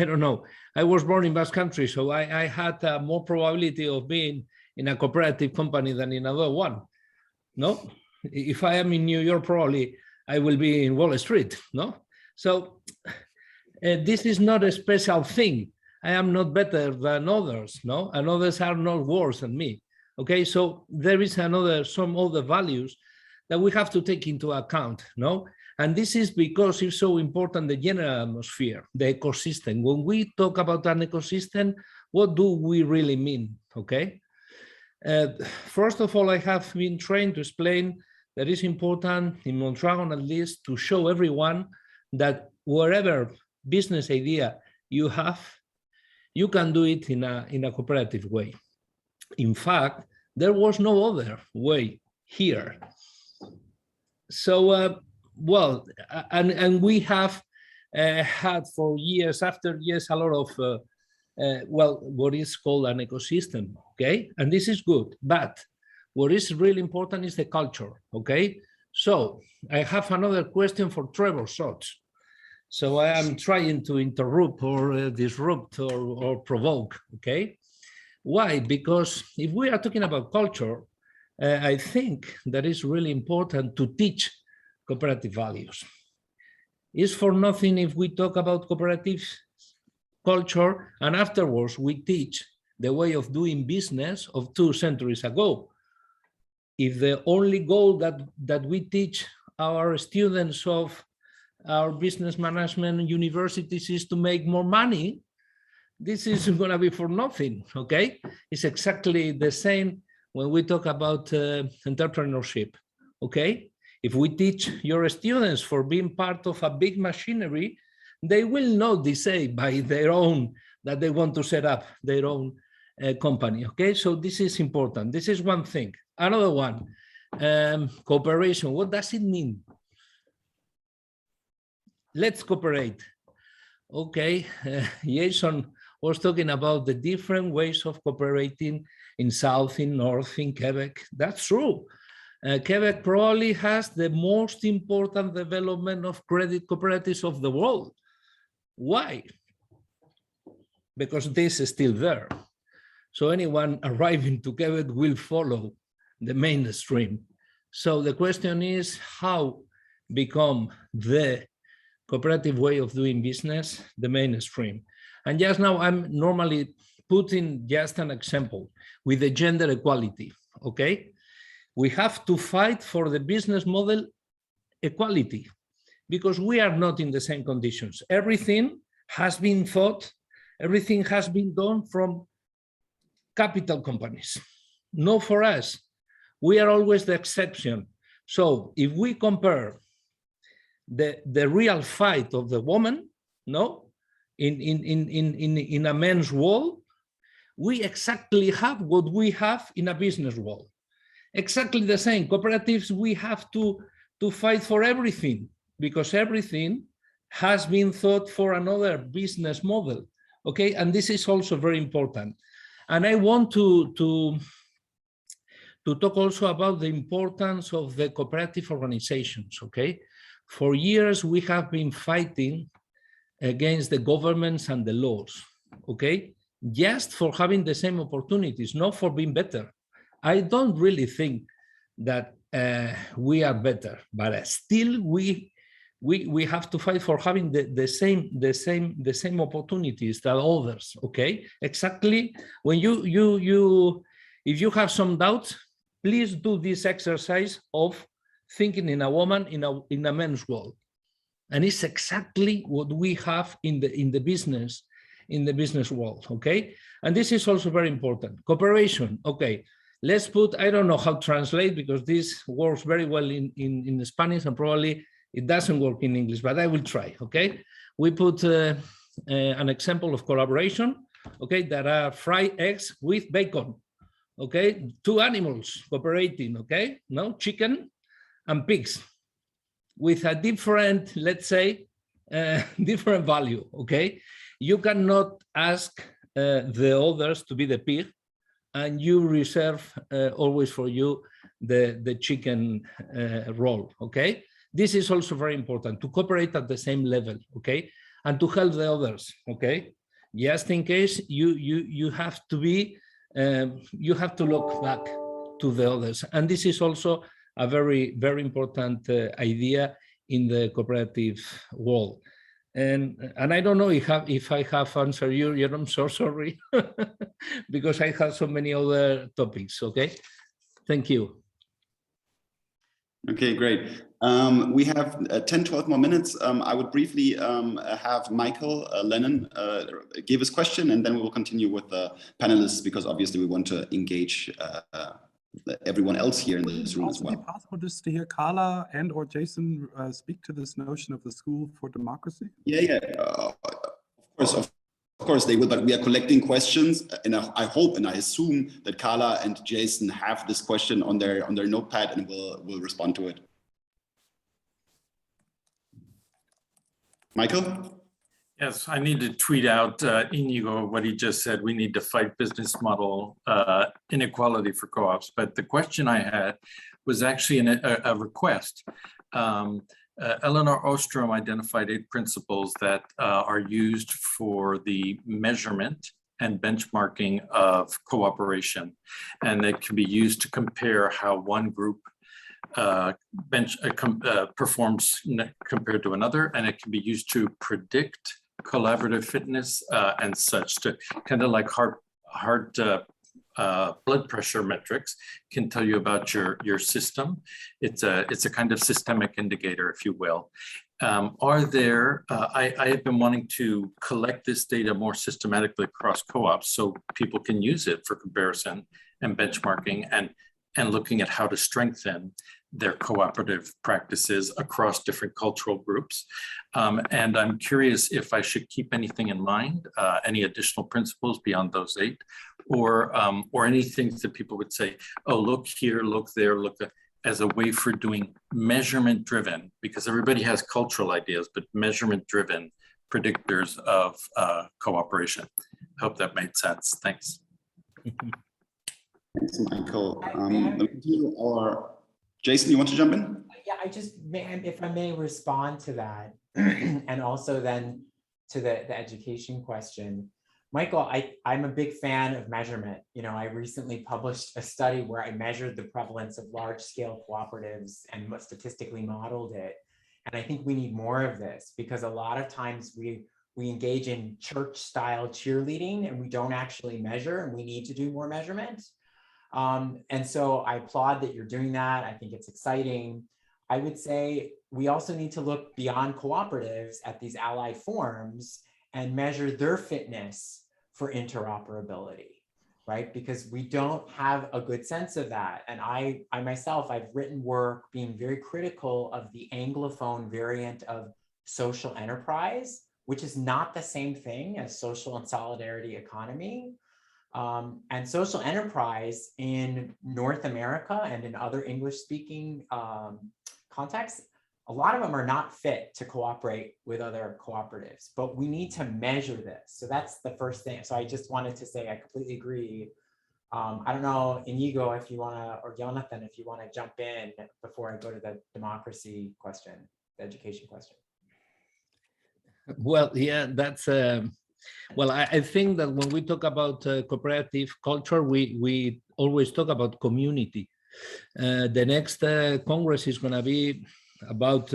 don't know, I was born in Basque Country, so I had more probability of being in a cooperative company than in another one, no? If I am in New York, probably I will be in Wall Street, no? So this is not a special thing. I am not better than others, no? And others are not worse than me, okay? So there is some other values that we have to take into account, no? And this is because it's so important, the general atmosphere, the ecosystem. When we talk about an ecosystem, what do we really mean, okay? First of all, I have been trained to explain that it's important, in Mondragon at least, to show everyone that whatever business idea you have, you can do it in a cooperative way. In fact, there was no other way here. So, well, and we have had for years after years a lot of, well, what is called an ecosystem, okay? And this is good, but what is really important is the culture, okay? So I have another question for Trevor Sotz. So I am trying to interrupt or disrupt or provoke, okay? Why? Because if we are talking about culture, I think that it's really important to teach cooperative values. It's for nothing if we talk about cooperative culture and afterwards we teach the way of doing business of 2 centuries ago. If the only goal that we teach our students of our business management universities is to make more money, this is going to be for nothing, okay? It's exactly the same when we talk about entrepreneurship, okay? If we teach your students for being part of a big machinery, they will not decide by their own that they want to set up their own company, okay? So this is important. This is one thing. Another one, cooperation. What does it mean? Let's cooperate. Okay, Jason was talking about the different ways of cooperating in South, in North, in Quebec. That's true. Quebec probably has the most important development of credit cooperatives of the world. Why? Because this is still there. So anyone arriving to Quebec will follow the mainstream. So the question is how become the cooperative way of doing business the mainstream. And just now I'm normally putting just an example with the gender equality, okay? We have to fight for the business model equality because we are not in the same conditions. Everything has been thought, everything has been done from capital companies. No, for us, we are always the exception. So if we compare the real fight of the woman, no, in a men's world, we exactly have what we have in a business world. Exactly the same. Cooperatives, we have to fight for everything because everything has been thought for another business model. Okay, and this is also very important. And I want to talk also about the importance of the cooperative organizations. Okay, for years we have been fighting against the governments and the laws. Okay, just for having the same opportunities, not for being better. I don't really think that we are better, but still we have to fight for having the same opportunities that others. Okay, exactly. When if you have some doubts, please do this exercise of thinking in a woman in a men's world, and it's exactly what we have in the business world. Okay, and this is also very important. Cooperation. Okay. Let's put, I don't know how to translate because this works very well in Spanish and probably it doesn't work in English, but I will try, okay? We put an example of collaboration, okay, that are fried eggs with bacon, okay? 2 animals cooperating, okay? No, chicken and pigs. with a different, let's say, different value, okay? You cannot ask the others to be the pig, and you reserve always for you the chicken role, okay? This is also very important, to cooperate at the same level, okay? And to help the others, okay? Just in case you have to be, you have to look back to the others. And this is also a very, very important idea in the cooperative world. And I don't know if I have answered you, I'm so sorry, because I have so many other topics, okay? Thank you. Okay, great. We have 10, 12 more minutes. I would briefly have Michael Lennon give his question, and then we will continue with the panelists, because obviously we want to engage everyone else here in this room as well. Would it be possible just to hear Carla and or Jason speak to this notion of the School for Democracy? Yeah, of course they will, but we are collecting questions, and I hope and I assume that Carla and Jason have this question on their notepad and will respond to it. Michael? Yes, I need to tweet out Inigo what he just said. We need to fight business model inequality for co-ops. But the question I had was actually a request. Eleanor Ostrom identified 8 principles that are used for the measurement and benchmarking of cooperation. And they can be used to compare how one group performs compared to another. And it can be used to predict collaborative fitness and such, to kind of like heart blood pressure metrics can tell you about your system. It's a kind of systemic indicator, if you will. Are there, I have been wanting to collect this data more systematically across co-ops so people can use it for comparison and benchmarking and looking at how to strengthen their cooperative practices across different cultural groups. And I'm curious if I should keep anything in mind, any additional principles beyond those 8, or any things that people would say, oh, look here, look there, look there, as a way for doing measurement driven, because everybody has cultural ideas, but measurement driven predictors of cooperation. Hope that made sense. Thanks. Thanks, Michael. Jason, you want to jump in? Yeah, I just, if I may respond to that, and also then to the education question. Michael, I'm a big fan of measurement. You know, I recently published a study where I measured the prevalence of large-scale cooperatives and statistically modeled it. And I think we need more of this, because a lot of times we engage in church-style cheerleading and we don't actually measure, and we need to do more measurement. And so I applaud that you're doing that. I think it's exciting. I would say we also need to look beyond cooperatives at these allied forms and measure their fitness for interoperability, right? Because we don't have a good sense of that. And I myself, I've written work being very critical of the Anglophone variant of social enterprise, which is not the same thing as social and solidarity economy. And social enterprise in North America and in other English-speaking contexts, a lot of them are not fit to cooperate with other cooperatives, but we need to measure this. So that's the first thing. So I just wanted to say I completely agree. I don't know, Inigo, if you want to, or Jonathan, if you want to jump in before I go to the democracy question, the education question. Well, yeah, that's well, I think that when we talk about cooperative culture, we always talk about community. The next Congress is going to be about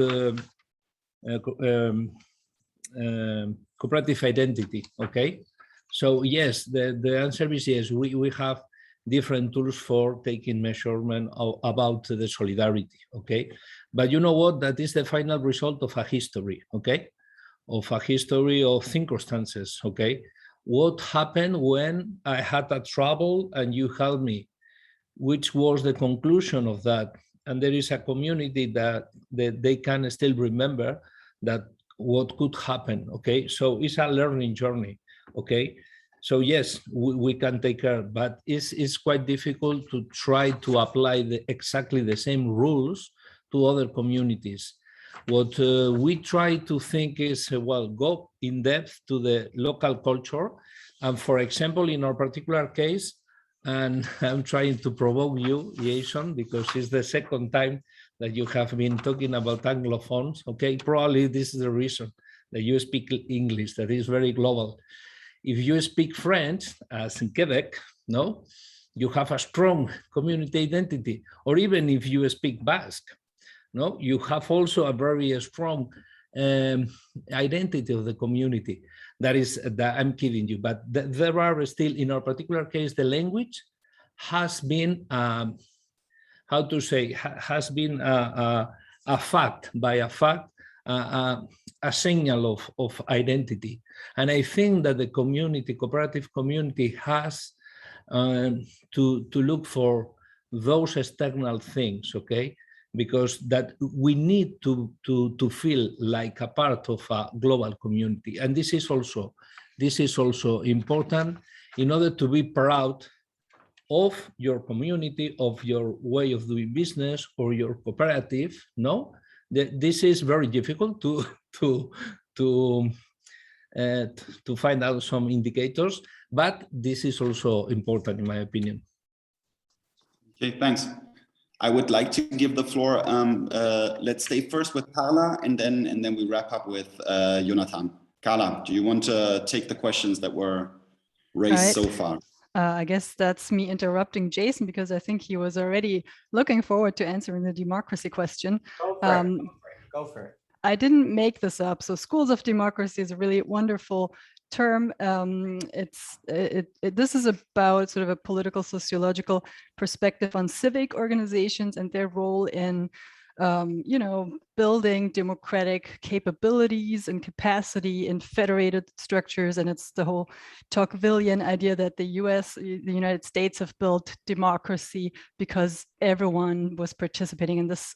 cooperative identity, okay? So yes, the answer is yes, we have different tools for taking measurement about the solidarity, okay? But you know what, that is the final result of a history, okay? Of a history of circumstances, okay? What happened when I had a trouble and you helped me? Which was the conclusion of that? And there is a community that they can still remember that what could happen, okay? So it's a learning journey, okay? So yes, we can take care, but it's quite difficult to try to apply exactly the same rules to other communities. What we try to think is, well, go in depth to the local culture. And for example, in our particular case, and I'm trying to provoke you, Jason, because it's the second time that you have been talking about Anglophones. Okay, probably this is the reason that you speak English, that is very global. If you speak French, as in Quebec, no, you have a strong community identity. Or even if you speak Basque, no, you have also a very strong identity of the community. That is, that I'm kidding you, but there are still, in our particular case, the language has been, how to say, has been a fact, a signal of identity. And I think that the community, cooperative community, has to look for those external things, okay? Because that we need to feel like a part of a global community. And this is also important in order to be proud of your community, of your way of doing business, or your cooperative. No, this is very difficult to find out some indicators, but this is also important in my opinion. Okay, thanks. I would like to give the floor. Let's stay first with Carla, and then we wrap up with Jonathan. Carla, do you want to take the questions that were raised so far? I guess that's me interrupting Jason, because I think he was already looking forward to answering the democracy question. Go for it. I didn't make this up. So schools of democracy is a really wonderful term. This is about sort of a political sociological perspective on civic organizations and their role in building democratic capabilities and capacity in federated structures. And it's the whole Tocquevillian idea that the United States have built democracy because everyone was participating in these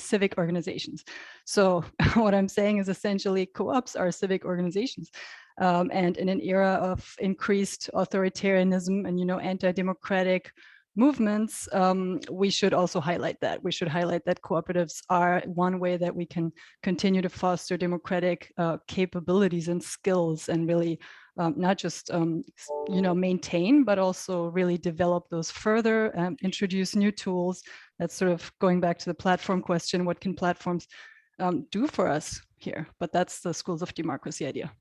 civic organizations. So what I'm saying is essentially co-ops are civic organizations. And in an era of increased authoritarianism and anti-democratic movements, we should also highlight that. We should highlight that cooperatives are one way that we can continue to foster democratic capabilities and skills, and really not just maintain, but also really develop those further, introduce new tools. That's sort of going back to the platform question. What can platforms do for us here? But that's the schools of democracy idea.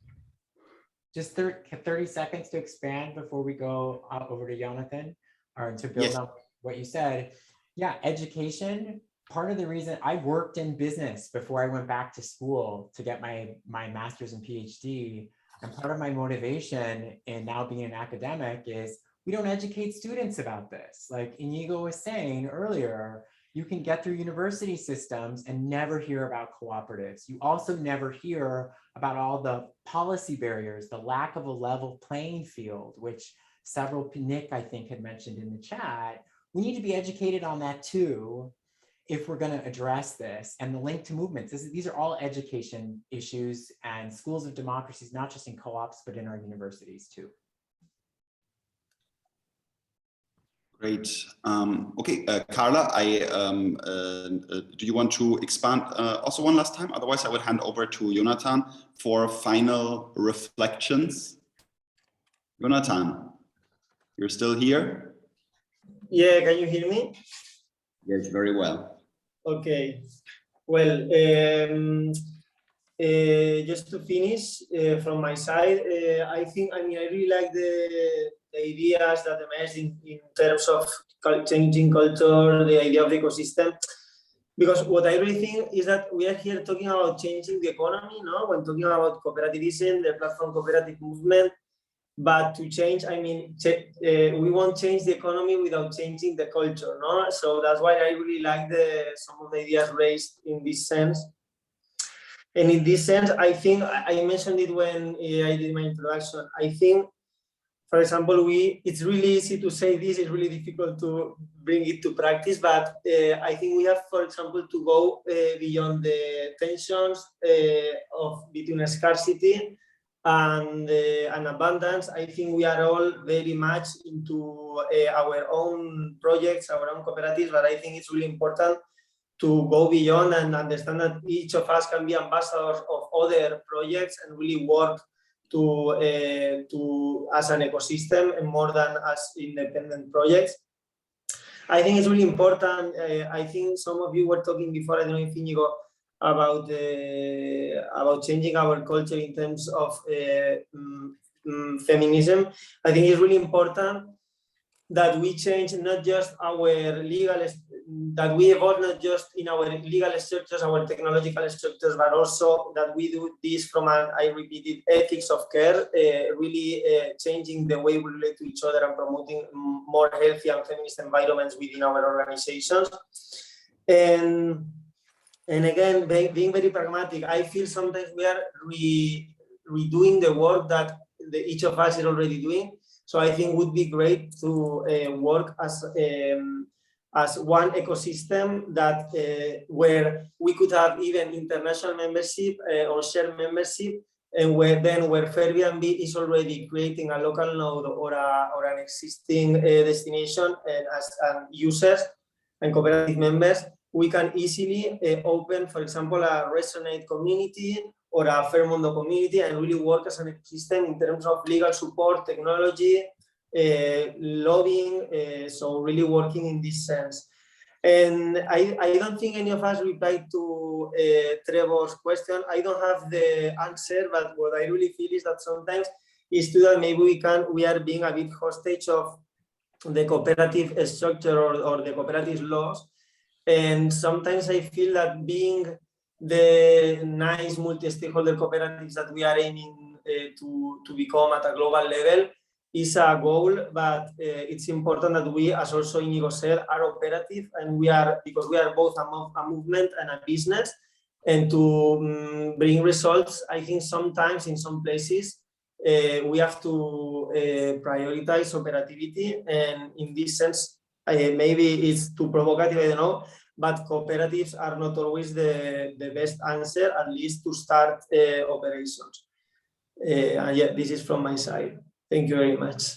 Just 30 seconds to expand before we go over to Jonathan, or to build on what you said. Yeah, education. Part of the reason I worked in business before I went back to school to get my master's and PhD, and part of my motivation in now being an academic is we don't educate students about this. Like Inigo was saying earlier, you can get through university systems and never hear about cooperatives. You also never hear about all the policy barriers, the lack of a level playing field, which Nick, I think, had mentioned in the chat. We need to be educated on that too, if we're going to address this. And the link to movements, these are all education issues, and schools of democracy is not just in co-ops, but in our universities too. Great. Okay, Carla, do you want to expand also one last time? Otherwise, I would hand over to Jonathan for final reflections. Jonathan, you're still here? Yeah, can you hear me? Yes, very well. Okay. Well, just to finish from my side, I really like the ideas that emerged in terms of changing culture, the idea of the ecosystem. Because what I really think is that we are here talking about changing the economy, no? When talking about cooperativism, the platform cooperative movement. But to change, we won't change the economy without changing the culture, no? So that's why I really like some of the ideas raised in this sense. And in this sense, I think I mentioned it when I did my introduction. I think, for example, it's really easy to say this, it's really difficult to bring it to practice, but I think we have, for example, to go beyond the tensions between scarcity and abundance. I think we are all very much into our own projects, our own cooperatives, but I think it's really important go beyond and understand that each of us can be ambassadors of other projects and really work to as an ecosystem and more than as independent projects. I think it's really important. I think some of you were talking before, I don't know if Inigo, about changing our culture in terms of feminism. I think it's really important that we change not just our legal, that we evolve not just in our legal structures, our technological structures, but also that we do this from an, I repeat it, ethics of care, really changing the way we relate to each other and promoting more healthy and feminist environments within our organizations. And again, being very pragmatic, I feel sometimes we are redoing the work that each of us is already doing. So I think it would be great to work as one ecosystem that where we could have even international membership or shared membership, and where Airbnb is already creating a local node or an existing destination, and as users and cooperative members, we can easily open, for example, a Resonate community or a Fairmondo community and really work as an ecosystem in terms of legal support, technology, lobbying, so really working in this sense. And I don't think any of us replied to Trevor's question. I don't have the answer, but what I really feel is that sometimes is that maybe we are being a bit hostage of the cooperative structure or the cooperative laws. And sometimes I feel that being the nice multi-stakeholder cooperatives that we are aiming to become at a global level is a goal, but it's important that we, as also Inigo said, are operative, and because we are both a movement and a business, and to bring results. I think sometimes in some places we have to prioritize operativity, and in this sense, maybe it's too provocative, I don't know, but cooperatives are not always the best answer, at least to start operations. And yeah, this is from my side. Thank you very much.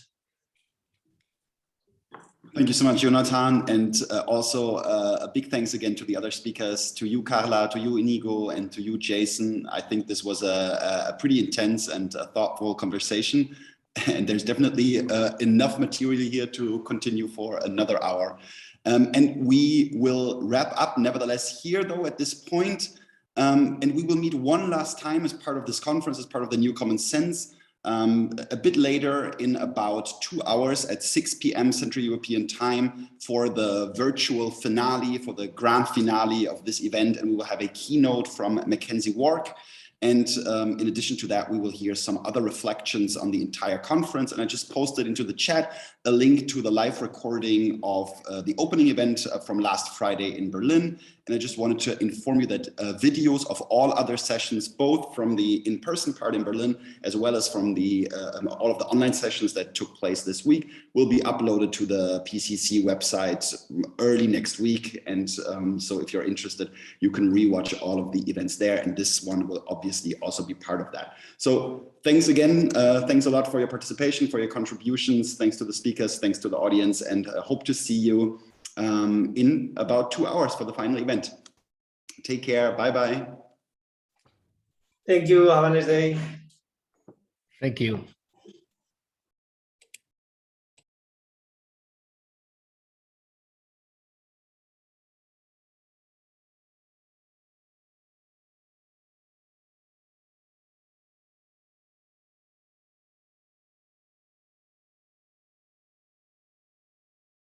Thank you so much, Jonathan. And also a big thanks again to the other speakers, to you, Carla, to you, Inigo, and to you, Jason. I think this was a pretty intense and thoughtful conversation. And there's definitely enough material here to continue for another hour. And we will wrap up nevertheless here, though, at this point. And we will meet one last time as part of this conference, as part of the New Common Sense, a bit later in about 2 hours at 6 p.m. Central European time for the virtual finale, for the grand finale of this event. And we will have a keynote from Mackenzie Wark. And in addition to that, we will hear some other reflections on the entire conference. And I just posted into the chat a link to the live recording of the opening event from last Friday in Berlin. And I just wanted to inform you that videos of all other sessions, both from the in-person part in Berlin, as well as from the all of the online sessions that took place this week, will be uploaded to the PCC website early next week. And so if you're interested, you can rewatch all of the events there. And this one will obviously also be part of that. So thanks again. Thanks a lot for your participation, for your contributions. Thanks to the speakers, thanks to the audience, and hope to see you in about 2 hours for the final event. Take care. Bye-bye. Thank you. Have a nice day. Thank you.